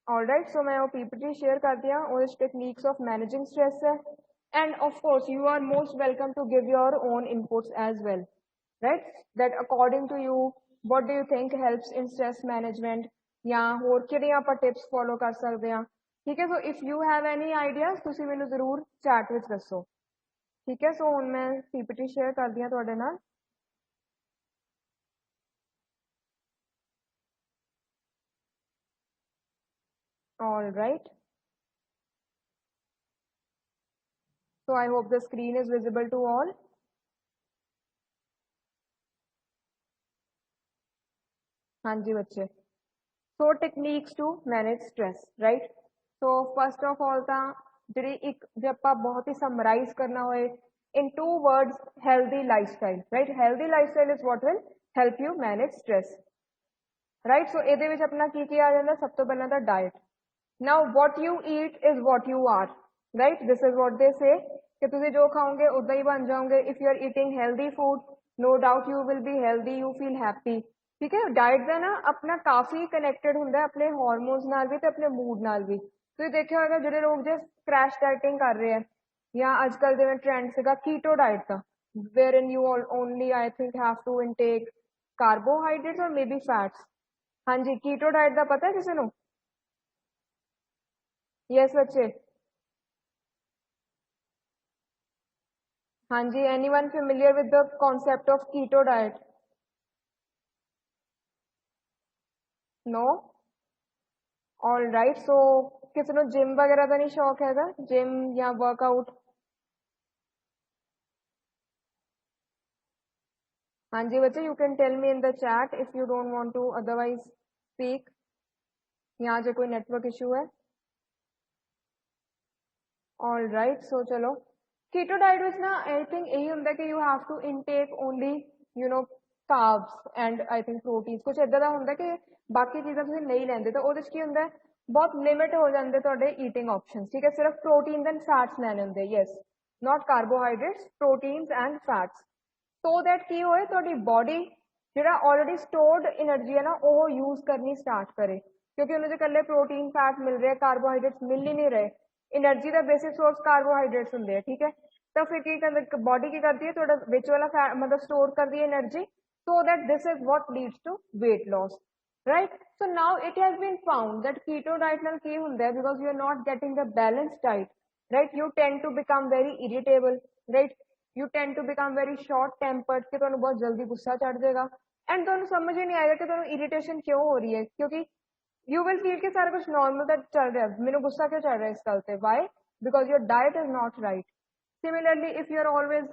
All right, so मैं वो PPT share कर दिया, और इस techniques of managing stress है. And of course, you are most welcome to give your own inputs as well, right? That according to you, what do you think helps in stress management? ਜਾਂ ਹੋਰ ਕਿਹੜੀਆਂ ਆਪਾਂ tips follow ਕਰ ਸਕਦੇ ਹਾਂ, ਠੀਕ ਹੈ? ਸੋ if you have any ideas, ਤੁਸੀਂ ਮੈਨੂੰ ਜ਼ਰੂਰ ਚੈਟ ਵਿੱਚ ਦੱਸੋ, ਠੀਕ ਹੈ? ਸੋ ਹੁਣ ਮੈਂ PPT ਸ਼ੇਅਰ ਕਰਦੀ ਹਾਂ ਤੁਹਾਡੇ ਨਾਲ. All right. So I hope the screen is visible to all. हाँ जी बच्चे. So techniques to manage stress, right? So first of all ਤਾਂ ਜਿਹੜੀ ਇੱਕ ਜੇ ਆਪਾਂ ਬਹੁਤ ਹੀ ਸਮਰਾਈਜ਼ ਕਰਨਾ ਹੋਏ in 2 words, healthy lifestyle, right? Healthy lifestyle is what will help you manage stress, right? So ਇਹਦੇ ਵਿੱਚ ਆਪਣਾ ਕੀ ਆ ਜਾਂਦਾ? ਸਭ ਤੋਂ ਪਹਿਲਾਂ ਤਾਂ diet. Now what you eat is what you are, right? This is what they say ਕਿ ਤੁਸੀਂ ਜੋ ਖਾਓਗੇ ਉਦਾਂ ਹੀ ਬਣ ਜਾਓਗੇ. If you are eating healthy food, no doubt you will be healthy, you feel happy, ਠੀਕ ਹੈ? ਡਾਈਟ ਦਾ ਨਾ ਆਪਣਾ ਕਾਫੀ ਕਨੈਕਟਡ ਹੁੰਦਾ ਆਪਣੇ ਹਾਰਮੋਨਸ ਨਾਲ ਵੀ ਤੇ ਆਪਣੇ ਮੂਡ ਨਾਲ ਵੀ. ਤੁਸੀਂ ਦੇਖਿਆ ਹੋਵੇਗਾ ਜਿਹੜੇ ਲੋਕ ਜੇ ਕ੍ਰੈਸ਼ ਡਾਈਟਿੰਗ ਕਰ ਰਹੇ ਆ, ਜਾਂ ਅੱਜ ਕੱਲ੍ਹ ਜਿਵੇਂ ਟ੍ਰੈਂਡ ਸੀਗਾ keto diet the, wherein you only I think have to intake carbohydrates or maybe fats. ਹਾਂਜੀ, ਕੀਟੋ ਡਾਈਟ ਦਾ ਪਤਾ ਹੈ ਕਿਸੇ ਨੂੰ? यस बच्चे. हाँ जी, anyone familiar with the concept of keto diet? No? All right. So किसी ਨੂੰ जिम वगैरह का नहीं शौक हैगा, जिम या वर्कआउट? हाँ जी बच्चे, you can tell me in the chat if you don't want to otherwise speak. यहाँ जो कोई नेटवर्क इशू है. All right. So चलो keto diet ਵਿੱਚ ਨਾ I think यही ਹੁੰਦਾ कि you have to intake only carbs and I think proteins. ਕੁਝ ਇਦਾਂ ਦਾ ਹੁੰਦਾ ਕਿ ਬਾਕੀ ਚੀਜ਼ਾਂ ਤੁਸੀਂ ਨਹੀਂ ਲੈਂਦੇ, ਤਾਂ ਉਹਦੇ 'ਚ ਕੀ ਹੁੰਦਾ ਬਹੁਤ ਲਿਮਿਟ ਹੋ ਜਾਂਦੇ ਤੁਹਾਡੇ ਈਟਿੰਗ ਆਪਸ਼ਨਸ, ਠੀਕ ਹੈ? ਸਿਰਫ ਪ੍ਰੋਟੀਨਸ ਐਂਡ ਫੈਟਸ ਲੈਣੇ ਹੁੰਦੇ, yes, not carbohydrates, proteins and fats, so that ਕੀ ਹੋਏ ਤੁਹਾਡੀ ਬੋਡੀ ਜਿਹੜਾ ਆਲਰੇਡੀ ਸਟੋਰਡ એનર્ਜੀ ਹੈ ਨਾ ਉਹ ਯੂਜ਼ ਕਰਨੀ ਸਟਾਰਟ ਕਰੇ, ਕਿਉਂਕਿ ਉਹਨੂੰ ਜੇ ਇਕੱਲੇ ਪ੍ਰੋਟੀਨ ਫੈਟ ਮਿਲ ਰਿਹਾ, ਕਾਰਬੋਹਾਈਡਰੇਟਸ ਮਿਲ ਹੀ ਨਹੀਂ ਰਹੇ, એનર્ਜੀ ਦਾ ਬੇਸਿਕ ਸੋਰਸ ਕਾਰਬੋਹਾਈਡਰੇਟਸ ਹੁੰਦੇ ਆ, ਠੀਕ ਹੈ। ਤਾਂ ਫਿਰ ਕੀ ਕਰਦਾ ਬੋਡੀ, ਕੀ ਕਰਦੀ ਹੈ, ਤੁਹਾਡਾ ਵਿੱਚ ਵਾਲਾ ਫੈਟ ਮਤਲਬ ਸਟੋਰ ਕਰਦੀ ਹੈ energy, so that this is what leads to weight loss, right? So now it has been found that keto diet ਨਾਲ ਕੀ ਹੁੰਦਾ ਹੈ, because you are not getting the balanced diet, right? You tend to become very irritable, right? You tend to become very short tempered, ਕਿ ਤੁਹਾਨੂੰ ਬਹੁਤ ਜਲਦੀ ਗੁੱਸਾ ਚੜ ਜਾਏਗਾ, ਐਂਡ ਤੁਹਾਨੂੰ ਸਮਝ ਹੀ ਨਹੀਂ ਆਏਗਾ ਕਿ ਤੁਹਾਨੂੰ ਇਰੀਟੇਸ਼ਨ ਕਿਉਂ ਹੋ ਰਹੀ ਹੈ, ਕਿਉਂਕਿ you will feel कि सारा कुछ normal that चल रहा है, मेरे गुस्सा क्यों चढ़ रहा है इस गल पे, why? Because your diet is not right. Similarly, if you are always,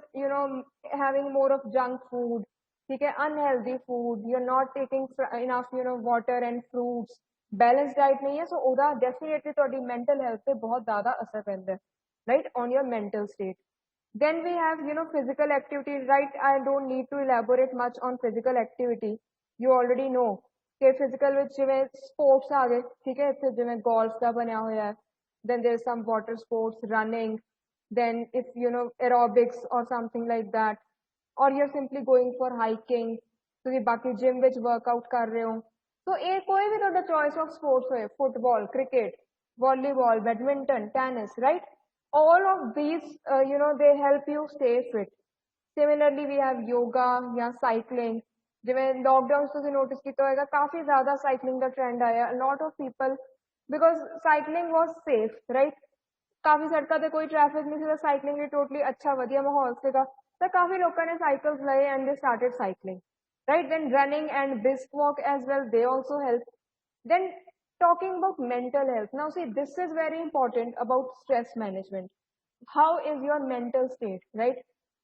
having more of junk food, ठीक है, unhealthy food, you're not taking enough, water and fruits, balanced diet नहीं है, so ਉਹਦਾ definitely ਤੁਹਾਡੀ mental health पे बहुत ज़्यादा असर पैंदा है, right, on your mental state. Then we have, physical activity, right? I don't need to elaborate much on physical activity. You already know ਕਿ ਫਿਜ਼ੀਕਲ ਵਿੱਚ ਜਿਵੇਂ ਸਪੋਰਟਸ ਆ ਗਏ, ਠੀਕ ਹੈ, ਇੱਥੇ ਜਿਵੇਂ ਗੋਲਫ ਦਾ ਬਣਿਆ ਹੋਇਆ ਹੈ, then there's some water sports, running, then if aerobics or something like that, or you're simply going for hiking, ਤੁਸੀਂ ਬਾਕੀ ਜਿਮ ਵਿੱਚ ਵਰਕਆਊਟ ਕਰ ਰਹੇ ਹੋ, ਸੋ ਇਹ ਕੋਈ ਵੀ ਤੁਹਾਡਾ ਚੋਇਸ ਆਫ ਸਪੋਰਟਸ ਹੋਏ, football, cricket, volleyball, badminton, tennis, right? All of these, they help you stay fit. Similarly, we have yoga ਜਾਂ cycling. ਜਿਵੇਂ ਲੋਕਡਾਊਨ ਤੁਸੀਂ ਨੋਟਿਸ ਕੀਤਾ ਹੋਏਗਾ, ਕਾਫੀ ਜ਼ਿਆਦਾ ਸਾਈਕਲਿੰਗ ਦਾ ਟ੍ਰੈਂਡ ਆਇਆ, lot of people, because cycling was safe, right? ਕਾਫੀ ਸੜਕਾਂ ਤੇ ਕੋਈ ਟ੍ਰੈਫਿਕ ਨਹੀਂ ਸੀਗਾ, ਸਾਈਕਲਿੰਗ ਲਈ ਟੋਟਲੀ ਅੱਛਾ ਵਧੀਆ ਮਾਹੌਲ ਸੀਗਾ, ਤਾਂ ਕਾਫੀ ਲੋਕਾਂ ਨੇ ਸਾਈਕਲਸ ਲਏ ਐਂਡ ਦੇ started cycling, right? Then running and brisk walk as well, they also help. Then talking about mental health, now see, this is very important about stress management. How is your mental state, right?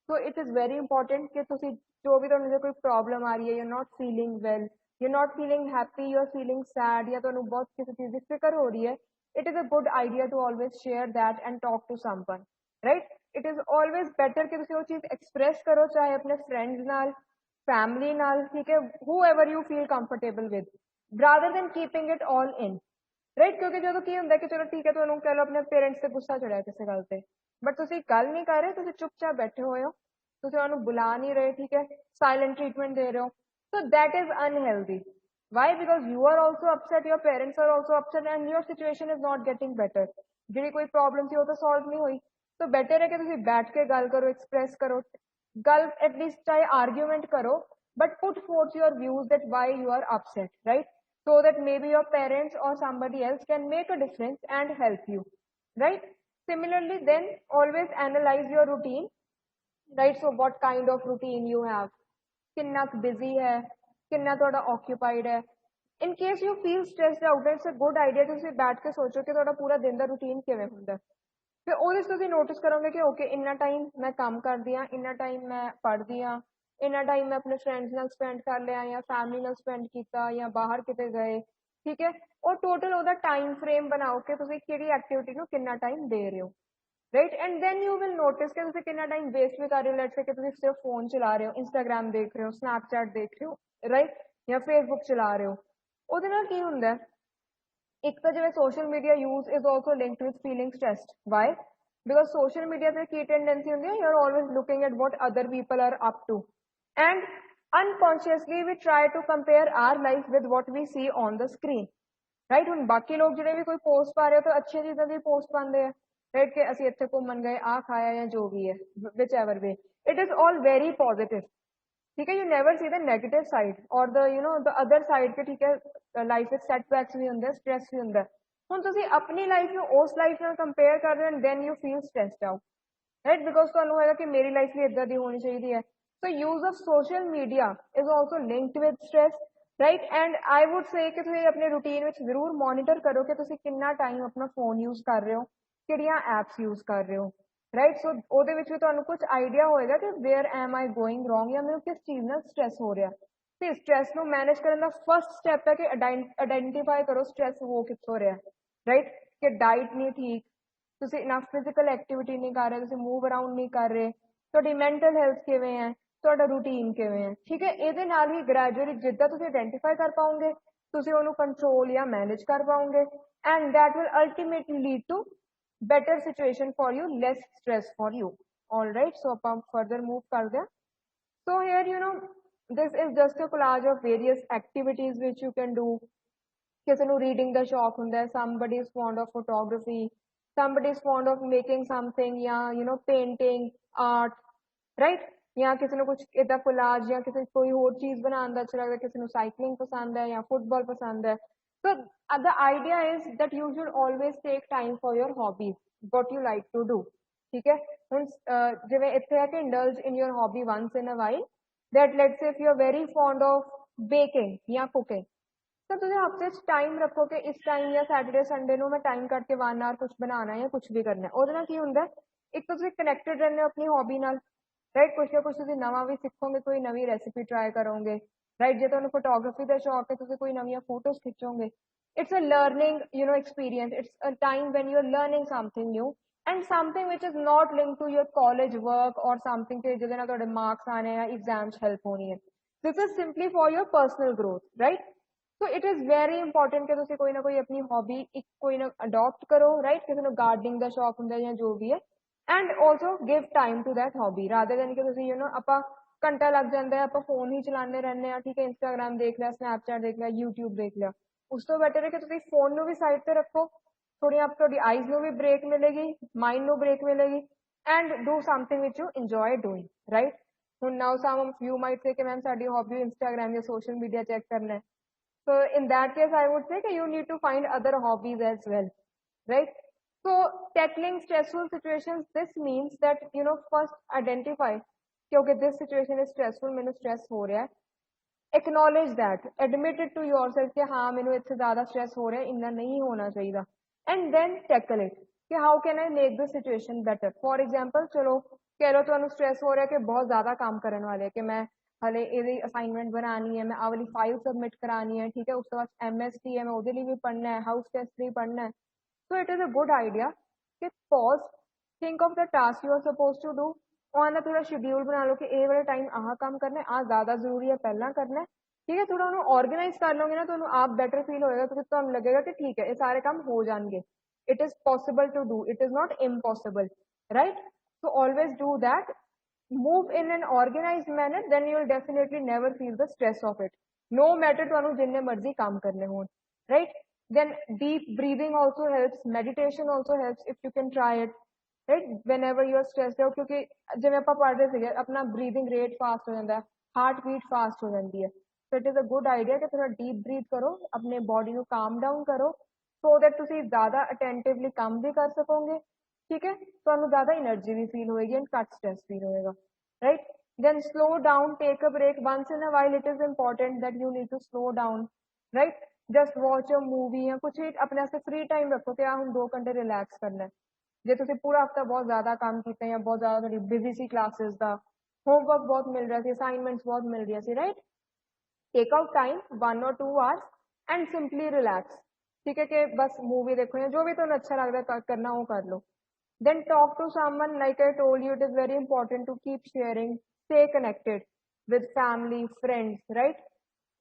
So it is very important कि ਤੁਸੀਂ जो भी ਤੁਹਾਨੂੰ ਕੋਈ problem ਆ ਰਹੀ ਹੈ, you're not feeling well, you're not feeling happy, you're feeling sad, ਜਾਂ ਤੁਹਾਨੂੰ ਬਹੁਤ ਕਿਸੇ ਚੀਜ਼ ਦੀ ਫਿਕਰ ਹੋ ਰਹੀ ਹੈ, it is a good idea to always share that and talk to someone, right? It is always better ਕਿ ਤੁਸੀਂ ਉਹ ਚੀਜ਼ ਐਕਸਪ੍ਰੈਸ ਕਰੋ, ਚਾਹੇ ਆਪਣੇ ਫਰੈਂਡਸ ਨਾਲ, ਫੈਮਿਲੀ ਨਾਲ, ਠੀਕ ਹੈ, whoever you feel comfortable with, rather than keeping it all in, right? ਕਿਉਂਕਿ ਜਦੋਂ ਕੀ ਹੁੰਦਾ ਕਿ ਚਲੋ ਠੀਕ ਹੈ, ਤੁਹਾਨੂੰ ਕਹਿ ਲਓ ਆਪਣੇ ਪੇਰੈਂਟਸ ਤੇ ਗੁੱਸਾ ਚੜਿਆ ਕਿਸੇ ਗੱਲ ਤੇ, ਬਟ ਤੁਸੀਂ ਗੱਲ ਨਹੀਂ ਕਰ ਰਹੇ, ਤੁਸੀਂ ਚੁੱਪਚਾਪ ਬੈਠੇ ਹੋਏ ਹੋ, ਤੁਸੀਂ ਉਹਨੂੰ ਬੁਲਾ ਨਹੀਂ ਰਹੇ, ਠੀਕ ਹੈ, ਸਾਇਲੈਂਟ ਟ੍ਰੀਟਮੈਂਟ ਦੇ ਰਹੇ ਹੋ, so that is unhealthy. Why? Because you are also upset, your parents are also upset and your situation is not getting better. ਜਿਹੜੀ ਕੋਈ ਪ੍ਰੋਬਲਮ ਸੀ ਉਹ ਤਾਂ ਸੋਲਵ ਨਹੀਂ ਹੋਈ, ਸੋ ਬੈਟਰ ਹੈ ਕਿ ਤੁਸੀਂ ਬੈਠ ਕੇ ਗੱਲ ਕਰੋ, ਐਕਸਪ੍ਰੈਸ ਕਰੋ, ਗੱਲ ਐਟਲੀਸਟ ਚਾਹੇ ਆਰਗੂਮੈਂਟ ਕਰੋ, but put forth your views that why you are upset, right? So that maybe your parents or somebody else can make a difference and help you, right? Similarly, then always analyze your routine, right? So what kind of routine you have, कितना busy है, कितना थोड़ा occupied है. In case you feel stressed out, it's a good idea ਤੁਸੀਂ ਬੈਠ ਕੇ ਸੋਚੋ ਕਿ ਤੁਹਾਡਾ ਪੂਰਾ ਦਿਨ ਦਾ ਰੂਟੀਨ ਕਿਵੇਂ ਹੁੰਦਾ ਹੈ, ਫਿਰ ਉਹਦੇ 'ਚ ਤੁਸੀਂ ਨੋਟਿਸ ਕਰੋਗੇ ਕਿ ਓਕੇ ਇੰਨਾ ਟਾਈਮ ਮੈਂ ਕੰਮ ਕਰਦੀ ਹਾਂ, ਇੰਨਾ ਟਾਈਮ ਮੈਂ ਪੜ੍ਹਦੀ ਹਾਂ, ਇੰਨਾ ਟਾਈਮ ਮੈਂ ਆਪਣੇ ਫਰੈਂਡਸ ਨਾਲ ਸਪੈਂਡ ਕਰ ਲਿਆ, ਜਾਂ ਫੈਮਿਲੀ ਨਾਲ ਸਪੈਂਡ ਕੀਤਾ, ਜਾਂ ਬਾਹਰ ਕਿਤੇ ਗਏ, ਠੀਕ ਹੈ, ਉਹ ਟੋਟਲ ਉਹਦਾ ਟਾਈਮ ਫਰੇਮ ਬਣਾਓ ਕਿ ਤੁਸੀਂ ਕਿਹੜੀ ਐਕਟੀਵਿਟੀ ਨੂੰ ਕਿੰਨਾ ਟਾਈਮ ਦੇ ਰਹੇ ਹੋ, right? And then you will notice ਕਿ ਤੁਸੀਂ ਕਿੰਨਾ ਟਾਈਮ ਵੇਸਟ ਵੀ ਕਰ ਰਹੇ ਹੋ, ਲੈਟਸ ਸੇ ਕਿ ਤੁਸੀਂ ਸਿਰਫ ਫੋਨ ਚਲਾ ਰਹੇ ਹੋ, ਇੰਸਟਾਗ੍ਰਾਮ ਦੇਖ ਰਹੇ ਹੋ, ਸਨੈਪਚੈਟ ਦੇਖ ਰਹੇ ਹੋ, ਰਾਈਟ, ਜਾਂ ਫੇਸਬੁੱਕ ਚਲਾ ਰਹੇ ਹੋ, ਉਹਦੇ ਨਾਲ ਕੀ ਹੁੰਦਾ ਹੈ, ਇੱਕ ਤਾਂ ਜਿਵੇਂ social media use is also linked with feeling stressed. Why? Because social media ਤੇ ਕੀ ਟੈਂਡੈਂਸੀ ਹੁੰਦੀ ਹੈ, you are always looking at what other people are up to, and unconsciously we try to compare our life with what we see on the screen, right? ਹੁਣ ਬਾਕੀ ਲੋਕ ਜਿਹੜੇ ਵੀ ਕੋਈ post ਪਾ ਰਹੇ ਹੋ ਤਾਂ ਅੱਛੀਆਂ ਚੀਜ਼ਾਂ ਦੀ ਪੋਸਟ ਪਾਉਂਦੇ ਆ, ਰਾਈਟ, ਕਿ ਅਸੀਂ ਇੱਥੇ ਘੁੰਮਣ ਗਏ, ਆਹ ਖਾਇਆ, ਜਾਂ ਜੋ ਵੀ ਹੈ, whichever way, it is all very positive, ਠੀਕ ਹੈ? You never see the negative side or the the other side ਕਿ ਠੀਕ ਹੈ ਲਾਈਫ ਵਿੱਚ ਸੈਟਬੈਕਸ ਵੀ ਹੁੰਦੇ, ਸਟ੍ਰੈਸ ਵੀ ਹੁੰਦਾ. ਹੁਣ ਤੁਸੀਂ ਆਪਣੀ ਲਾਈਫ ਨੂੰ ਉਸ ਲਾਈਫ ਨਾਲ ਕੰਪੇਅਰ ਕਰ ਰਹੇ ਹੋ, and then you feel stressed out, right? Because ਤੁਹਾਨੂੰ ਹੋਏਗਾ ਕਿ ਮੇਰੀ ਲਾਈਫ ਵੀ ਇੱਦਾਂ ਦੀ ਹੋਣੀ ਚਾਹੀਦੀ ਹੈ. So use of social media is also linked with stress, right? And I would say ਕਿ ਤੁਸੀਂ ਆਪਣੇ ਰੂਟੀਨ ਵਿੱਚ ਜ਼ਰੂਰ ਮੋਨੀਟਰ ਕਰੋ ਕਿ ਤੁਸੀਂ ਕਿੰਨਾ ਟਾਈਮ ਆਪਣਾ ਫੋਨ ਯੂਜ਼ ਕਰ ਰਹੇ ਹੋ, ਕਿਹੜੀਆਂ ਐਪਸ ਯੂਜ਼ ਕਰ ਰਹੇ ਹੋ, ਰਾਈਟ? ਸੋ ਉਹਦੇ ਵਿੱਚ ਵੀ ਤੁਹਾਨੂੰ ਕੁਝ ਆਈਡੀਆ ਹੋਏਗਾ ਕਿ wear M I going wrong, ਜਾਂ ਮੈਨੂੰ ਕਿਸ ਚੀਜ਼ ਨਾਲ ਸਟ੍ਰੈਸ ਹੋ ਰਿਹਾ. ਤੇ ਸਟ੍ਰੈਸ ਨੂੰ ਮੈਨੇਜ ਕਰਨ ਦਾ ਫਸਟ ਸਟੈਪ ਹੈ ਕਿ ਆਇਡੈਂਟੀਫਾਈ ਕਰੋ ਸਟ੍ਰੈਸ ਹੋ ਕਿੱਥੋਂ ਰਿਹਾ, ਰਾਈਟ? ਕਿ ਡਾਈਟ ਨਹੀਂ ਠੀਕ, ਤੁਸੀਂ ਇਨਫ ਫਿਜ਼ੀਕਲ ਐਕਟੀਵਿਟੀ ਨਹੀਂ ਕਰ ਰਹੇ, ਤੁਸੀਂ ਮੂਵ ਅਰਾਊਂਡ ਨਹੀਂ ਕਰ ਰਹੇ, ਤੁਹਾਡੀ ਮੈਂਟਲ ਹੈਲਥ ਕਿਵੇਂ ਹੈ, ਤੁਹਾਡਾ ਰੂਟੀਨ ਕਿਵੇਂ ਹੈ, ਠੀਕ ਹੈ? ਇਹਦੇ ਨਾਲ ਹੀ ਗ੍ਰੈਜੂਅਲੀ ਜਿੱਦਾਂ ਤੁਸੀਂ ਆਇਡੈਂਟੀਫਾਈ ਕਰ ਪਾਓਗੇ, ਤੁਸੀਂ ਉਹਨੂੰ ਕੰਟਰੋਲ ਜਾਂ ਮੈਨੇਜ ਕਰ ਪਾਓਗੇ, and that will ultimately lead to better situation for you, less stress for you. All right, so ਆਪਾਂ further move ਕਰਦੇ ਹਾਂ. So here, this is just a collage of various activities which you can do. ਕਿਸੇ ਨੂੰ reading ਦਾ ਸ਼ੌਕ ਹੁੰਦਾ ਹੈ, somebody is fond of photography, somebody is fond of making something ਜਾਂ painting, art, right? ਜਾਂ ਕਿਸੇ ਨੂੰ ਕੁਝ ਇਦਾਂ ਕੋਲਾਜ ਜਾਂ ਕਿਸੇ ਕੋਈ ਹੋਰ ਚੀਜ਼ ਬਣਾਉਣ ਦਾ ਅੱਛਾ ਲੱਗਦਾ, ਕਿਸੇ ਨੂੰ ਸਾਈਕਲਿੰਗ ਪਸੰਦ ਹੈ ਜਾਂ ਫੁੱਟਬਾਲ ਪਸੰਦ ਹੈ। So the idea is that you should always take time for your hobbies, what you like to do, ਠੀਕ ਹੈ। ਹੁਣ ਜਿਵੇਂ ਇੱਥੇ ਹੈ ਕਿ indulge in your hobby once in a while, that let's say if you are very fond of baking ਜਾਂ cooking, ਤਾਂ ਤੁਸੀਂ ਹਫਤੇ 'ਚ ਟਾਈਮ ਰੱਖੋ ਕਿ ਇਸ ਟਾਈਮ ਜਾਂ ਸੈਟਰਡੇ ਸੰਡੇ ਨੂੰ ਮੈਂ ਟਾਈਮ ਕੱਢ ਕੇ 1 ਆਰ ਕੁਝ ਬਣਾਉਣਾ ਜਾਂ ਕੁਝ ਵੀ ਕਰਨਾ। ਉਹਦੇ ਨਾਲ ਕੀ ਹੁੰਦਾ, ਇੱਕ ਤਾਂ ਤੁਸੀਂ ਕਨੈਕਟਡ ਰਹਿੰਦੇ ਹੋ ਆਪਣੀ ਹੌਬੀ ਨਾਲ, ਰਾਈਟ? ਕੁਛ ਨਾ ਕੁਛ ਤੁਸੀਂ ਨਵਾਂ ਵੀ ਸਿੱਖੋਗੇ, ਕੋਈ ਨਵੀਂ ਰੈਸਿਪੀ ਟਰਾਈ ਕਰੋਗੇ, ਰਾਈਟ? ਜੇ ਤੁਹਾਨੂੰ ਫੋਟੋਗ੍ਰਾਫੀ ਦਾ ਸ਼ੌਕ ਹੈ, ਤੁਸੀਂ ਕੋਈ ਨਵੀਆਂ photos ਖਿੱਚੋਗੇ। It's a learning, experience. It's a time when you're learning something new and something which is not linked to your college work or something ਕਿ ਜਿਹਦੇ ਨਾਲ ਤੁਹਾਡੇ ਮਾਰਕਸ ਆਣੇ ਜਾਂ ਐਗਜ਼ਾਮ 'ਚ ਹੈਲਪ ਹੋਣੀ ਹੈ। This is simply for your personal growth, right? So it is very important ਕਿ ਤੁਸੀਂ ਕੋਈ ਨਾ ਕੋਈ ਆਪਣੀ ਹੌਬੀ ਇੱਕ ਕੋਈ ਨਾ ਅਡੋਪਟ ਕਰੋ, ਰਾਈਟ? ਕਿਸੇ ਨੂੰ ਗਾਰਡਨਿੰਗ ਦਾ ਸ਼ੌਕ ਹੁੰਦਾ ਜਾਂ ਜੋ ਵੀ ਹੈ, and also give time to that hobby rather than ਕਿ ਤੁਸੀਂ ਆਪਾਂ ਘੰਟਾ ਲੱਗ ਜਾਂਦਾ ਹੈ, ਆਪਾਂ ਫੋਨ ਹੀ ਚਲਾਉਂਦੇ ਰਹਿੰਦੇ ਹਾਂ, ਠੀਕ ਹੈ? ਇੰਸਟਾਗ੍ਰਾਮ ਦੇਖ ਲਿਆ, ਸਨੈਪਚੈਟ ਦੇਖ ਲਿਆ, ਯੂਟਿਊਬ ਦੇਖ ਲਿਆ। ਉਸ ਤੋਂ ਬੈਟਰ ਹੈ ਕਿ ਤੁਸੀਂ ਫੋਨ ਨੂੰ ਵੀ ਸਾਈਡ ਤੇ ਰੱਖੋ, ਥੋੜੀ ਤੁਹਾਡੀ ਆਈਜ਼ ਨੂੰ ਵੀ ਬ੍ਰੇਕ ਮਿਲੇਗੀ, ਮਾਈਂਡ ਨੂੰ ਬ੍ਰੇਕ ਮਿਲੇਗੀ, and do something which you enjoy doing, right? ਹੁਣ ਨਾਓ ਸਮ ਆਫ ਯੂ ਮਾਈਟ ਸੇ ਕਿ ਮੈਮ ਸਾਡੀ ਹੌਬੀ ਇੰਸਟਾਗ੍ਰਾਮ ਜਾਂ ਸੋਸ਼ਲ ਮੀਡੀਆ ਚੈੱਕ ਕਰਨਾ ਹੈ। So in that case, I would say that you need to find other hobbies as well, right? So tackling stressful situations, this means that, first identify, okay, this situation is stressful, मैंने stress हो रहा है, acknowledge that, admit it to yourself कि हाँ मैंने इससे ज़्यादा stress हो रहा है, इतना नहीं होना चाहिए, and then tackle it कि how can I make the situation better? For example, चलो कह लो ਤੁਹਾਨੂੰ stress ਹੋ ਰਿਹਾ ਕਿ ਬਹੁਤ ਜ਼ਿਆਦਾ ਕੰਮ ਕਰਨ ਵਾਲੇ ਕਿ ਮੈਂ ਹਲੇ ਇਹਦੀ ਅਸਾਈਨਮੈਂਟ ਬਣਾਉਣੀ ਹੈ, ਮੈਂ ਆਹ ਵਾਲੀ ਫਾਈਲ ਸਬਮਿਟ ਕਰਾਉਣੀ ਹੈ, ਠੀਕ ਹੈ? ਉਸ ਤੋਂ ਬਾਅਦ MST ਹੈ, ਮੈਂ ਉਹਦੇ ਲਈ ਵੀ ਪੜ੍ਹਨਾ ਹੈ, ਹਾਊਸ ਟੈਸਟ ਲਈ ਪੜ੍ਹਨਾ ਹੈ। So it is a good idea ਕਿ pause, think of the task you are suppose to do, ਉਹਨਾਂ ਦਾ ਥੋੜਾ ਸ਼ਡਿਊਲ ਬਣਾ ਲਓ ਕਿ ਇਹ ਵਾਲੇ ਟਾਈਮ ਆਹ ਕੰਮ ਕਰਨਾ, ਆਹ ਜ਼ਿਆਦਾ ਜ਼ਰੂਰੀ ਹੈ ਪਹਿਲਾਂ ਕਰਨਾ, ਠੀਕ ਹੈ? ਥੋੜਾ ਉਹਨੂੰ ਔਰਗੇਨਾਈਜ਼ ਕਰ ਲਓਗੇ ਨਾ, ਤੁਹਾਨੂੰ ਆਪ ਬੈਟਰ ਫੀਲ ਹੋਏਗਾ, ਕਿਉਂਕਿ ਤੁਹਾਨੂੰ ਲੱਗੇਗਾ ਕਿ ਠੀਕ ਹੈ ਇਹ ਸਾਰੇ ਕੰਮ ਹੋ ਜਾਣਗੇ, it is possible to do, it is not impossible, right? So always do that, move in an organized manner, then you will definitely never feel the stress of it, no matter ਤੁਹਾਨੂੰ ਜਿੰਨੇ ਮਰਜ਼ੀ ਕੰਮ ਕਰਨੇ ਹੋਣ, right? Then deep breathing also helps, meditation also helps if you can try it, right? Whenever you are stressed out, ਕਿਉਂਕਿ ਜਿਵੇਂ ਆਪਾਂ ਪੜ੍ਹ ਰਹੇ ਸੀਗੇ ਆਪਣਾ breathing rate fast ਹੋ ਜਾਂਦਾ, heart beat fast ਹੋ ਜਾਂਦੀ ਹੈ। So it is a good idea ਕਿ ਥੋੜਾ deep breathe ਕਰੋ, ਆਪਣੇ body ਨੂੰ calm down ਕਰੋ, so that ਤੁਸੀਂ ਜ਼ਿਆਦਾ attentively ਕੰਮ ਵੀ ਕਰ ਸਕੋਗੇ, ਠੀਕ ਹੈ? ਤੁਹਾਨੂੰ ਜ਼ਿਆਦਾ એનર્ਜੀ ਵੀ ਫੀਲ ਹੋਏਗੀ ਐਂਡ ਘੱਟ ਸਟ੍ਰੈਸ ਫੀਲ ਹੋਏਗਾ, right? Then slow down, take a break once in a while, it is important that you need to slow down, right? Just watch a movie ਜਾਂ ਕੁਛ ਵੀ ਆਪਣੇ ਵਾਸਤੇ ਫ੍ਰੀ ਟਾਈਮ ਰੱਖੋ ਕਿ ਹੁਣ 2 ਘੰਟੇ ਰਿਲੈਕਸ ਕਰਨਾ ਹੈ। ਜੇ ਤੁਸੀਂ ਪੂਰਾ ਹਫਤਾ ਬਹੁਤ ਜ਼ਿਆਦਾ ਕੰਮ ਕੀਤਾ ਜਾਂ ਬਹੁਤ ਜ਼ਿਆਦਾ ਤੁਹਾਡੀ ਬਿਜ਼ੀ ਸੀ, ਕਲਾਸਿਸ ਦਾ ਹੋਮਵਰਕ ਬਹੁਤ ਮਿਲ ਰਿਹਾ ਸੀ, ਅਸਾਈਨਮੈਂਟਸ ਬਹੁਤ ਮਿਲ ਰਹੀਆਂ ਸੀ, right? Take out time 1 or 2 hours and simply relax, ठीक है? कि बस मूवी देखो या जो भी तुम्हें अच्छा लगता है करना वो कर लो। Then talk to someone, like I told you, it is very important to keep sharing, stay connected with family, friends, right?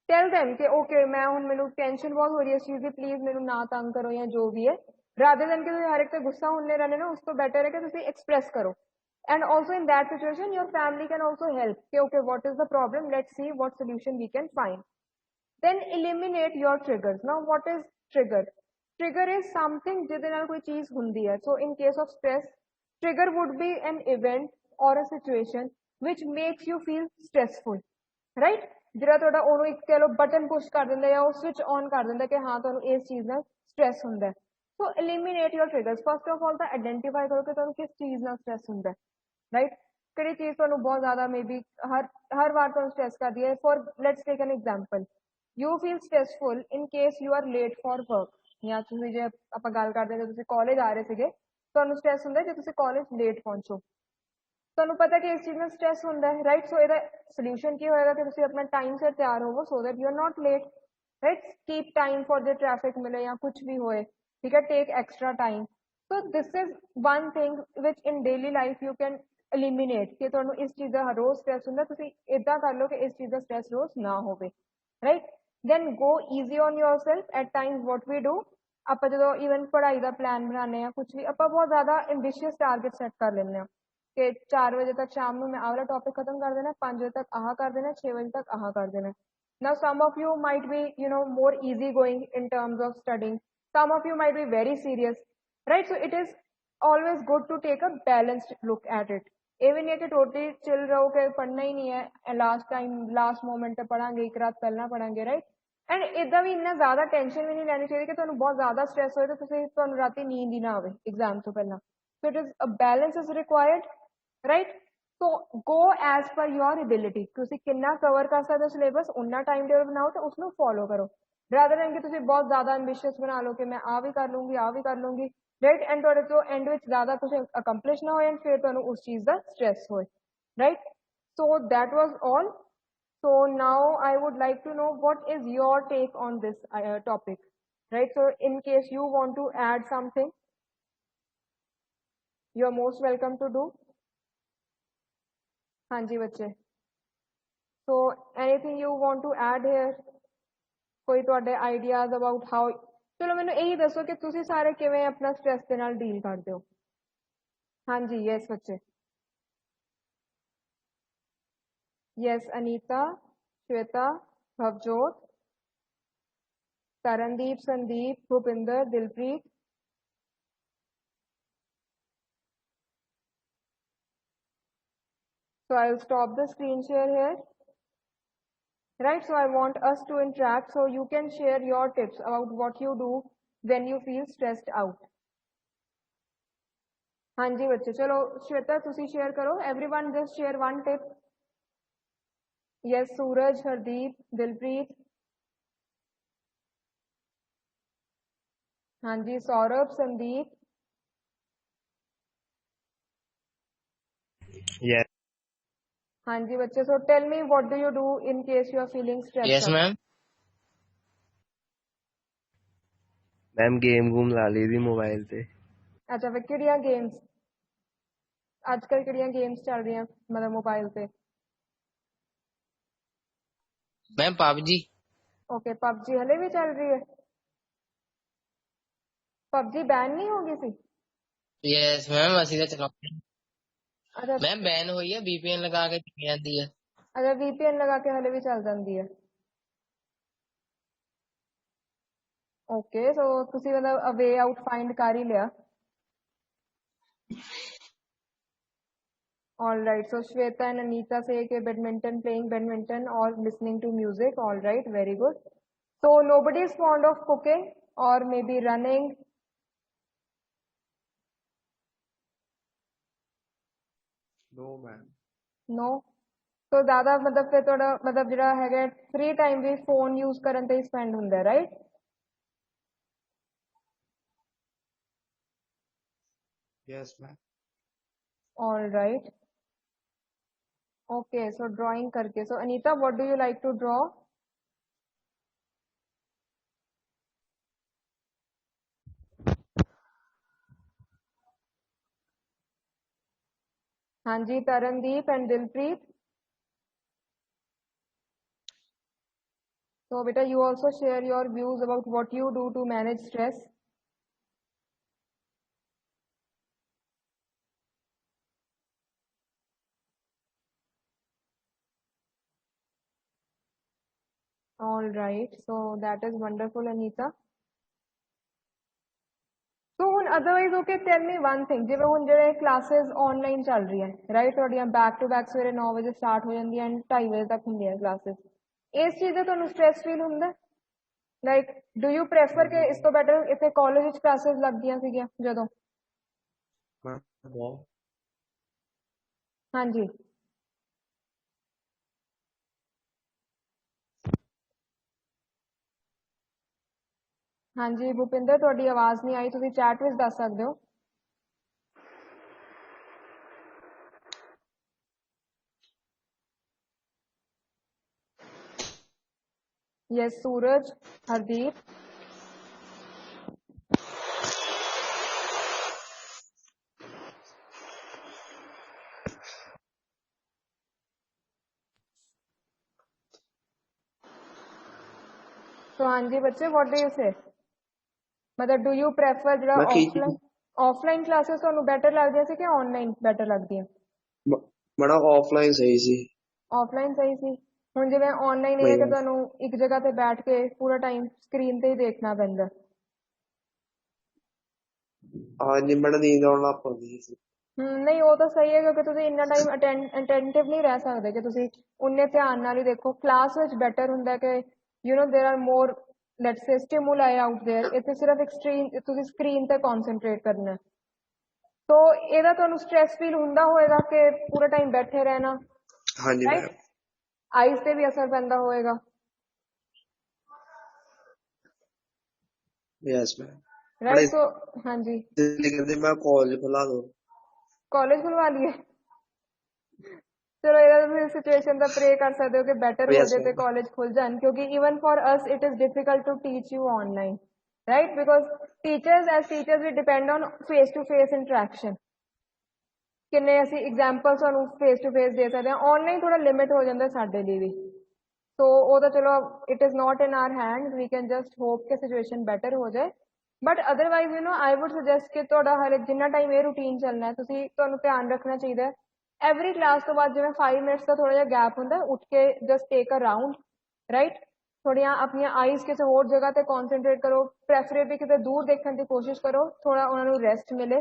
Tell them कि okay मैं ਹੁਣ ਮੈਨੂੰ ਟੈਨਸ਼ਨ ਬਹੁਤ ਹੋ ਰਹੀ ਹੈ ਇਸ ਚੀਜ਼ ਦੀ, ਪਲੀਜ਼ ਮੈਨੂੰ ਨਾ ਤੰਗ ਕਰੋ ਜਾਂ ਜੋ ਵੀ ਹੈ, rather than ਕਿ ਤੁਸੀਂ ਹਰ ਇੱਕ ਤੇ ਗੁੱਸਾ ਹੁੰਦੇ ਰਹਿੰਦੇ ਨਾ, ਉਸ ਤੋਂ ਬੈਟਰ ਹੈ ਕਿ ਤੁਸੀਂ ਐਕਸਪ੍ਰੈਸ ਕਰੋ। And also in that situation your family can also help कि okay what is the problem, let's see what solution we can find. Then eliminate your triggers. Now what is trigger? Trigger is something ਜਿਹਦੇ ਨਾਲ ਕੋਈ ਚੀਜ਼ ਹੁੰਦੀ ਹੈ। So in case of stress, trigger would be an event or a situation which makes you feel stressful, right? ਜਿਹੜਾ ਤੁਹਾਡਾ ਉਹਨੂੰ ਇੱਕ ਕਹਿ ਲਓ ਬਟਨ ਪੁਸ਼ ਕਰ ਦਿੰਦਾ ਜਾਂ ਉਹ ਸਵਿਚ ਔਨ ਕਰ ਦਿੰਦਾ ਕਿ ਹਾਂ ਤੁਹਾਨੂੰ ਇਸ ਚੀਜ਼ ਨਾਲ ਸਟ੍ਰੈਸ ਹੁੰਦਾ ਹੈ। ਸੋ eliminate your triggers. First of all ਤਾਂ ਆਈਡੈਂਟੀਫਾਈ ਕਰੋ ਕਿ ਤੁਹਾਨੂੰ ਕਿਸ ਚੀਜ਼ ਨਾਲ ਸਟ੍ਰੈਸ ਹੁੰਦਾ ਹੈ, ਰਾਈਟ? ਕਿਹੜੀ ਚੀਜ਼ ਤੁਹਾਨੂੰ ਬਹੁਤ ਜ਼ਿਆਦਾ ਮੇਬੀ ਹਰ ਵਾਰ ਤੁਹਾਨੂੰ ਸਟ੍ਰੈਸ ਕਰਦੀ ਹੈ। For let's take N example, you feel stressful in case you are late for work, ਜਾਂ ਤੁਸੀਂ ਜੇ ਆਪਾਂ ਗੱਲ ਕਰਦੇ ਹਾਂ ਤੁਸੀਂ ਕਾਲਜ ਆ ਰਹੇ ਸੀਗੇ, ਤੁਹਾਨੂੰ ਸਟ੍ਰੈਸ ਹੁੰਦਾ ਜੇ ਤੁਸੀਂ ਕਾਲਜ ਲੇਟ ਪਹੁੰਚੋ, ਤੁਹਾਨੂੰ ਪਤਾ ਕਿ ਇਸ ਚੀਜ਼ ਨਾਲ ਸਟ੍ਰੈਸ ਹੁੰਦਾ ਹੈ, ਰਾਈਟ? ਸੋ ਇਹਦਾ ਸੋਲੂਸ਼ਨ ਕੀ ਹੋਏਗਾ ਕਿ ਤੁਸੀਂ ਆਪਣਾ ਟਾਈਮ ਸਿਰ ਤਿਆਰ ਹੋਵੋ so that you are not late, right? Keep time for ਜੇ ਟ੍ਰੈਫਿਕ ਮਿਲੇ ਜਾਂ ਕੁਝ ਵੀ ਹੋਏ, ਠੀਕ ਹੈ? Take extra time. So this is one thing which in daily life you can eliminate ਕਿ ਤੁਹਾਨੂੰ ਇਸ ਚੀਜ਼ ਦਾ ਰੋਜ਼ ਸਟ੍ਰੈਸ ਹੁੰਦਾ, ਤੁਸੀਂ ਇਦਾਂ ਕਰ ਲਓ ਕਿ ਇਸ ਚੀਜ਼ ਦਾ ਸਟ੍ਰੈਸ ਰੋਜ਼ ਨਾ ਹੋਵੇ, right? Then go easy on yourself. At times what we do, ਆਪਾਂ ਜਦੋਂ ਇਵਨ ਪੜ੍ਹਾਈ ਦਾ ਪਲਾਨ ਬਣਾਉਂਦੇ ਹਾਂ ਕੁਝ ਵੀ, ਆਪਾਂ ਬਹੁਤ ਜ਼ਿਆਦਾ ਐਂਬੀਸ਼ੀਅਸ ਟਾਰਗੇਟ ਸੈੱਟ ਕਰ ਲੈਂਦੇ ਹਾਂ ਕਿ 4 ਵਜੇ ਤੱਕ ਸ਼ਾਮ ਨੂੰ ਮੈਂ ਆਹ ਵਾਲਾ ਟੌਪਿਕ ਖਤਮ ਕਰ ਦੇਣਾ, 5 ਵਜੇ ਤੱਕ ਆਹ ਕਰ ਦੇਣਾ, 6 ਵਜੇ ਤੱਕ ਆਹ ਕਰ ਦੇਣਾ। Now, some of you might be, more easygoing in terms of studying. Some of you might be very serious, right? So it is always good to take a balanced look at it. Even नहीं है कि totally chill रहो कि पढ़ना ही नहीं है last moment पे पढ़ांगे एक रात पहला पढ़ांगे, right? एंड इदा भी इन्ना ज्यादा टेंशन भी नहीं लेनी चाहिए कि ਤੁਹਾਨੂੰ बहुत ज्यादा स्ट्रेस होए तो ਤੁਹਾਨੂੰ ਰਾਤੀ ਨੀਂਦ ਹੀ ਨਾ ਆਵੇ एग्जाम ਤੋਂ ਪਹਿਲਾਂ. So it is a balance is required, right? So go as per your ability. ਤੁਸੀਂ ਕਿੰਨਾ ਕਵਰ ਕਰ ਸਕਦੇ ਹੋ ਸਿਲੇਬਸ ਉਨਾ ਟਾਈਮ ਟੇਬਲ ਬਣਾਓ ਤੇ ਉਸ ਨੂੰ ਫੋਲੋ ਕਰੋ rather than ਕਿ ਤੁਸੀਂ ਬਹੁਤ ਜ਼ਿਆਦਾ ਐਂਬੀਸ਼ੀਅਸ ਬਣਾ ਲਓ ਕਿ ਮੈਂ ਆ ਵੀ ਕਰ ਲੂੰਗੀ ਰਾਈਟ ਐਂਡ ਤੁਹਾਡੇ ਤੋਂ ਐਂਡ ਵਿੱਚ ਜ਼ਿਆਦਾ ਕੁਝ ਅਕੰਪਲਿਸ਼ ਨਾ ਹੋਏ ਐਂਡ ਫਿਰ ਤੁਹਾਨੂੰ ਉਸ ਚੀਜ਼ ਦਾ ਸਟ੍ਰੈਸ ਹੋਏ right. So that was all. So now I would like to know what is your take on this topic, right? So in case you want to add something, you are most welcome to do. ਹਾਂਜੀ ਬੱਚੇ. So anything you want to add here? ਕੋਈ ਤੁਹਾਡੇ ideas about how ਚਲੋ ਮੈਨੂੰ ਇਹੀ ਦੱਸੋ ਕਿ ਤੁਸੀਂ ਸਾਰੇ ਕਿਵੇਂ ਆਪਣਾ ਸਟ੍ਰੈਸ ਦੇ ਨਾਲ ਡੀਲ ਕਰਦੇ ਹੋ. ਹਾਂਜੀ ਯੈਸ ਬੱਚੇ. Yes Anita, Shweta, Bhavjot, Tarandeep, Sandeep, Bhupinder, Dilpreet. So I'll stop the screen share here. Right, so I want us to interact so you can share your tips about what you do when you feel stressed out. हाँ जी बच्चे चलो श्वेता तुसी share करो. Everyone just share one tip. Yes, सूरज, हरदीप, दिलप्रीत. हाँ जी Saurabh, Sandeep. Yes. हाँ जी बच्चे. So tell me what do you do in case you are feeling stressed Yes, out? ma'am. Ma'am game गूम ला ली थी मोबाइल पे. अच्छा फिर किड़ियां गेम्स आजकल किड़ियां गेम्स चल रही हैं मतलब मोबाइल पे? Ma'am PUBG. ओके पबजी हले भी चल रही है? पबजी बैन नहीं होगी सी? यस मैम ਅਸੀਂ ਤਾਂ ਚਲਾਉਂਦੇ ਹਾਂ. अच्छा मैम बैन ਹੋਈ ਹੈ VPN ਲਗਾ ਕੇ ਚੱਲ ਜਾਂਦੀ ਹੈ. अच्छा VPN लगा के हले भी चल जाती है. ओके सो तुसी मतलब अ वे आउट फाइंड कर ही लिया. All right, so Shweta and Anita say कि badminton, playing badminton or listening to music. All right, very good. So nobody is fond of cooking or maybe running. No ma'am. No. So ज़्यादा मतलब फिर थोड़ा मतलब जिहड़ा हैगा free time भी phone use करन ते स्पेंड हुंदा है, right? Yes ma'am. All right. Okay, so drawing करके. So Anita, what do you like to draw? हाँ जी Tarandeep and Dilpreet. So beta you also share your views about what you do to manage stress. All right, so that is wonderful, Anita. So ਹੁਣ otherwise okay tell me one thing ਜਿਵੇਂ ਹੁਣ ਜਿਹੜੇ classes online ਚੱਲ ਰਹੀਆਂ right ਤੁਹਾਡੀਆਂ back to back ਸਵੇਰੇ 9 ਵਜੇ start ਹੋ ਜਾਂਦੀਆਂ and 2:30 ਵਜੇ ਤੱਕ ਹੁੰਦੀਆਂ classes ਇਸ ਚੀਜ਼ ਦਾ ਤੁਹਾਨੂੰ stress feel ਹੁੰਦਾ like do you prefer ਕਿ ਇਸ ਤੋਂ better ਇੱਥੇ college ਵਿੱਚ classes ਲੱਗਦੀਆਂ ਸੀਗੀਆਂ ਜਦੋਂ? ਹਾਂਜੀ ਹਾਂਜੀ ਭੁਪਿੰਦਰ ਤੁਹਾਡੀ ਆਵਾਜ਼ ਨਹੀਂ ਆਈ ਤੁਸੀਂ chat ਵਿੱਚ ਦੱਸ ਸਕਦੇ ਹੋ. Yes, Suraj, Hardeep. So हाँ जी बच्चे what do you say? मतलब do you prefer ਜਿਹੜਾ offline classes ਤੁਹਾਨੂੰ better ਲੱਗਦੀਆਂ ਸੀ ਕਿ online better ਲੱਗਦੀਆਂ? बड़ा ऑफलाइन सही सी. Offline सही ਸੀ. ਹੁਣ ਜਿਵੇਂ ਆਨਲਾਈਨ ਇਹ ਹੈ वही ਕਿ बात। ਤੁਹਾਨੂੰ ਇੱਕ ਜਗ੍ਹਾ ਤੇ ਬੈਠ ਕੇ ਪੂਰਾ ਟਾਈਮ ਸਕਰੀਨ ਤੇ ਹੀ ਦੇਖਣਾ ਪੈਂਦਾ। हाँ जी, बड़ा नींद आने लग पौंदी ਸੀ। ਨਹੀਂ ਉਹ ਤਾਂ ਸਹੀ ਹੈ ਕਿਉਂਕਿ ਤੁਸੀਂ ਇੰਨਾ ਟਾਈਮ ਅਟੈਂਟਿਵ ਨਹੀਂ ਰਹਿ ਸਕਦੇ ਕਿ ਤੁਸੀਂ ਉਨੇ ਧਿਆਨ ਨਾਲ ਹੀ ਦੇਖੋ। ਕਲਾਸ ਵਿੱਚ ਬੈਟਰ ਹੁੰਦਾ ਕਿ you نو there are more let's say stimuli out there. ਇੱਥੇ ਸਿਰਫ ਐਕਸਟ੍ਰੀਮ ਤੁਸੀਂ ਸਕਰੀਨ ਤੇ ਕਨਸੈਂਟਰੇਟ ਕਰਨਾ ਹੈ। तो ਇਹਦਾ ਤੁਹਾਨੂੰ ਸਟ੍ਰੈਸ ਫੀਲ ਹੁੰਦਾ ਹੋਏਗਾ ਕਿ ਪੂਰਾ ਟਾਈਮ ਬੈਠੇ ਰਹਿਣਾ, हाँ जी ਰਾਈਟ? मैम। ਆਈਜ਼ ਤੇ ਵੀ ਅਸਰ ਪੈਂਦਾ ਹੋਏਗਾ, यस मैम। ਰਾਈਟ? बड़े ਸੋ ਹਾਂਜੀ, दिल करते मैं कॉलेज खुला दो। ਕਾਲਜ ਖੁਲਵਾ ਲਈਏ। ਚਲੋ ਇਹਦਾ ਤੁਸੀਂ ਸਿਚੁਏਸ਼ਨ ਦਾ ਪ੍ਰੇ ਕਰ ਸਕਦੇ ਹੋ ਕਿ ਬੈਟਰ ਹੋ यस ਜਾਏ ਤੇ मैम। ਕਾਲਜ ਖੁੱਲ ਜਾਣ, ਕਿਉਂਕਿ even for us it is difficult to teach you online, right? Because teachers as teachers we depend on face to face interaction. ਕਿੰਨੇ ਅਸੀਂ ਐਗਜ਼ਾਮਪਲ ਤੁਹਾਨੂੰ ਫੇਸ ਟੂ ਫੇਸ ਦੇ ਸਕਦੇ ਹਾਂ, ਆਨਲਾਈਨ ਥੋੜਾ ਲਿਮਿਟ ਹੋ ਜਾਂਦਾ ਸਾਡੇ ਲਈ ਵੀ। ਸੋ ਉਹ ਤਾਂ ਚਲੋ it is not in our hand, we can just hope ਕਿ ਸਿਚੁਏਸ਼ਨ ਬੈਟਰ ਹੋ ਜਾਏ। But otherwise you know I would suggest ਕਿ ਤੁਹਾਡਾ ਹਰ ਜਿੰਨਾ ਟਾਈਮ ਇਹ ਰੂਟੀਨ ਚੱਲਣਾ ਹੈ ਤੁਹਾਨੂੰ ਧਿਆਨ ਰੱਖਣਾ ਚਾਹੀਦਾ ਹੈ ਐਵਰੀ ਕਲਾਸ ਤੋਂ ਬਾਅਦ ਜਿਵੇਂ 5 ਮਿੰਟਸ ਦਾ ਥੋੜਾ ਜਿਹਾ ਗੈਪ ਹੁੰਦਾ, ਉੱਠ ਕੇ ਜਸਟ ਟੇਕ ਅ ਰਾਊਂਡ, ਰਾਈਟ? ਥੋੜੀਆਂ ਆਪਣੀਆਂ ਆਈਜ਼ ਕਿਸੇ ਹੋਰ ਜਗ੍ਹਾ ਤੇ ਕਨਸੈਂਟਰੇਟ ਕਰੋ, ਪ੍ਰੈਫਰੇਬਲੀ ਕਿਤੇ ਦੂਰ ਦੇਖਣ ਦੀ ਕੋਸ਼ਿਸ਼ ਕਰੋ, ਥੋੜਾ ਉਹਨਾਂ ਨੂੰ ਰੈਸਟ ਮਿਲੇ।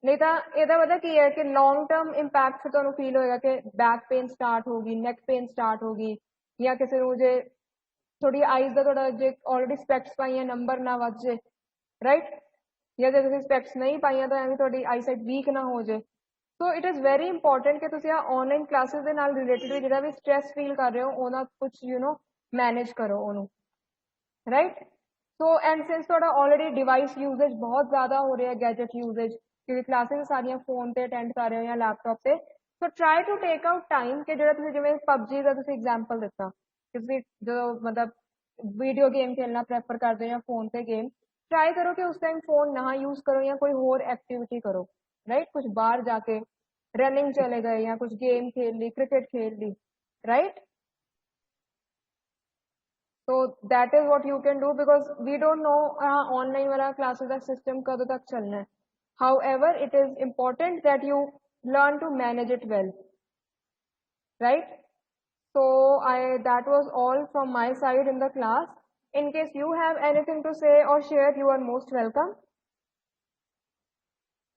ਨਹੀਂ ਤਾਂ ਇਹਦਾ ਪਤਾ ਕੀ ਹੈ ਕਿ ਲੌਂਗ ਟਰਮ ਇੰਪੈਕਟ ਫਿਰ ਤੁਹਾਨੂੰ ਫੀਲ ਹੋਏਗਾ ਕਿ ਬੈਕ ਪੇਨ ਸਟਾਰਟ ਹੋ ਗਈ, ਨੈਕ ਪੇਨ ਸਟਾਰਟ ਹੋ ਗਈ, ਜਾਂ ਕਿਸੇ ਨੂੰ ਜੇ ਥੋੜੀ ਆਈਜ਼ ਦਾ ਤੁਹਾਡਾ ਜੇ ਆਲਰੇਡੀ ਸਪੈਕਸ ਪਾਈਆਂ ਨੰਬਰ ਨਾ ਵੱਧ ਜੇ, ਰਾਈਟ? ਜਾਂ ਜੇ ਤੁਸੀਂ ਸਪੈਕਸ ਨਹੀਂ ਪਾਈਆਂ ਤਾਂ ਐਵੇਂ ਤੁਹਾਡੀ ਆਈਸਾਈਟ ਵੀਕ ਨਾ ਹੋ ਜੇ। ਸੋ ਇਟ ਇਜ਼ ਵੈਰੀ ਇੰਪੋਰਟੈਂਟ ਕਿ ਤੁਸੀਂ ਆ ਆਨਲਾਈਨ ਕਲਾਸਿਸ ਦੇ ਨਾਲ ਰਿਲੇਟਡ ਵੀ ਜਿਹੜਾ ਵੀ ਸਟ੍ਰੈਸ ਫੀਲ ਕਰ ਰਹੇ ਹੋ ਉਹਦਾ ਕੁਝ ਯੂ نو ਮੈਨੇਜ ਕਰੋ ਉਹਨੂੰ, ਰਾਈਟ? ਸੋ ਐਂਡ ਸਿੰਸ ਤੁਹਾਡਾ ਆਲਰੇਡੀ ਡਿਵਾਈਸ ਯੂਜ਼ੇਜ ਬਹੁਤ ਜ਼ਿਆਦਾ ਹੋ ਰਿਹਾ, ਗੈਜਟ ਯੂਜ਼ੇਜ, ਕਿਉਂਕਿ ਕਲਾਸਿਸ ਸਾਰੀਆਂ ਫੋਨ ਤੇ ਅਟੈਂਡ ਕਰ ਰਹੇ ਹੋ ਜਾਂ ਲੈਪਟਾਪ ਤੇ, so try to take out time ਕਿ ਜਿਹੜਾ ਤੁਸੀਂ ਜਿਵੇਂ ਪਬਜੀ ਦਾ ਤੁਸੀਂ ਐਗਜ਼ਾਮਪਲ ਦਿੱਤਾ ਕਿ ਤੁਸੀਂ ਜਦੋਂ ਮਤਲਬ ਵੀਡੀਓ ਗੇਮ ਖੇਲਣਾ ਪ੍ਰੈਫਰ ਕਰਦੇ ਹੋ ਜਾਂ ਫੋਨ ਤੇ ਗੇਮ, ट्राई करो कि उस टाइम फोन ना यूज करो या कोई और एक्टिविटी करो, राइट? कुछ बाहर जाके रनिंग चले गए या कुछ गेम खेल ली, क्रिकेट खेल ली, right? so that is what you can do because we don't know online वाला classes का system कब तक चलना है. However, it is important that you learn to manage it well, right? So that was all from my side in the class. In case you have anything to say or share, you are most welcome.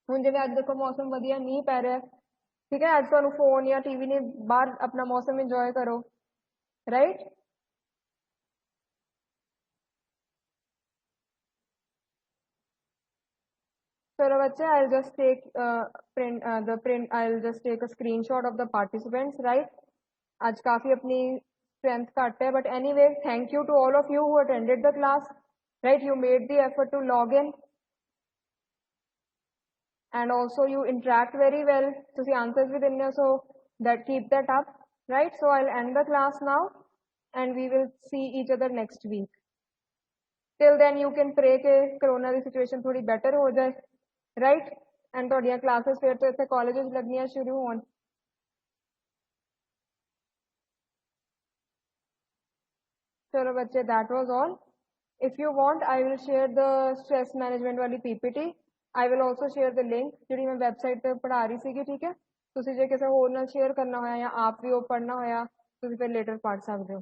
ਹੁਣ ਜਿਵੇਂ ਅੱਜ ਦੇਖੋ ਮੌਸਮ ਵਧੀਆ ਮੀਂਹ ਪੈ ਰਿਹਾ, ਠੀਕ ਹੈ? ਅੱਜ ਤੁਹਾਨੂੰ ਫੋਨ ਜਾਂ ਟੀਵੀ ਨੇ ਬਾਹਰ ਆਪਣਾ ਮੌਸਮ ਇੰਜੋਏ ਕਰੋ, ਰਾਈਟ? ਚਲੋ ਬੱਚੇ, I'll just take I'll just take a screenshot of the participants, right? आज काफी अपनी strength घट है, but anyway, thank you to all of you who attended the class, right? You made the effort to log in, and also you interact very well. ਤੁਸੀਂ answers ਵੀ ਦਿੰਦੇ ਹੋ, so that keep that up, right? So I'll end the class now, and we will see each other next week. Till then, you can pray कि corona ਦੀ situation ਥੋੜੀ better ਹੋ ਜਾਏ, right? And ਤੁਹਾਡੀਆਂ classes ਫਿਰ ਤੋਂ ਇੱਥੇ colleges ਲੱਗਣੀਆਂ ਸ਼ੁਰੂ ਹੋਣ। चलो बच्चे, that was all. If you want, I will share the stress management वाली PPT. I will also share the link ਜਿਹੜੀ ਮੈਂ ਵੈਬਸਾਈਟ ਤੇ ਪੜ੍ਹਾ ਰਹੀ ਸੀਗੀ, ਠੀਕ ਹੈ? ਤੁਸੀਂ ਜੇ ਕਿਸੇ ਹੋਰ ਨਾਲ ਸ਼ੇਅਰ ਕਰਨਾ ਹੋਇਆ ਜਾਂ ਆਪ ਵੀ ਉਹ ਪੜ੍ਹਨਾ ਹੋਇਆ ਤੁਸੀਂ ਫਿਰ ਲੇਟਰ ਪੜ੍ਹ ਸਕਦੇ ਹੋ।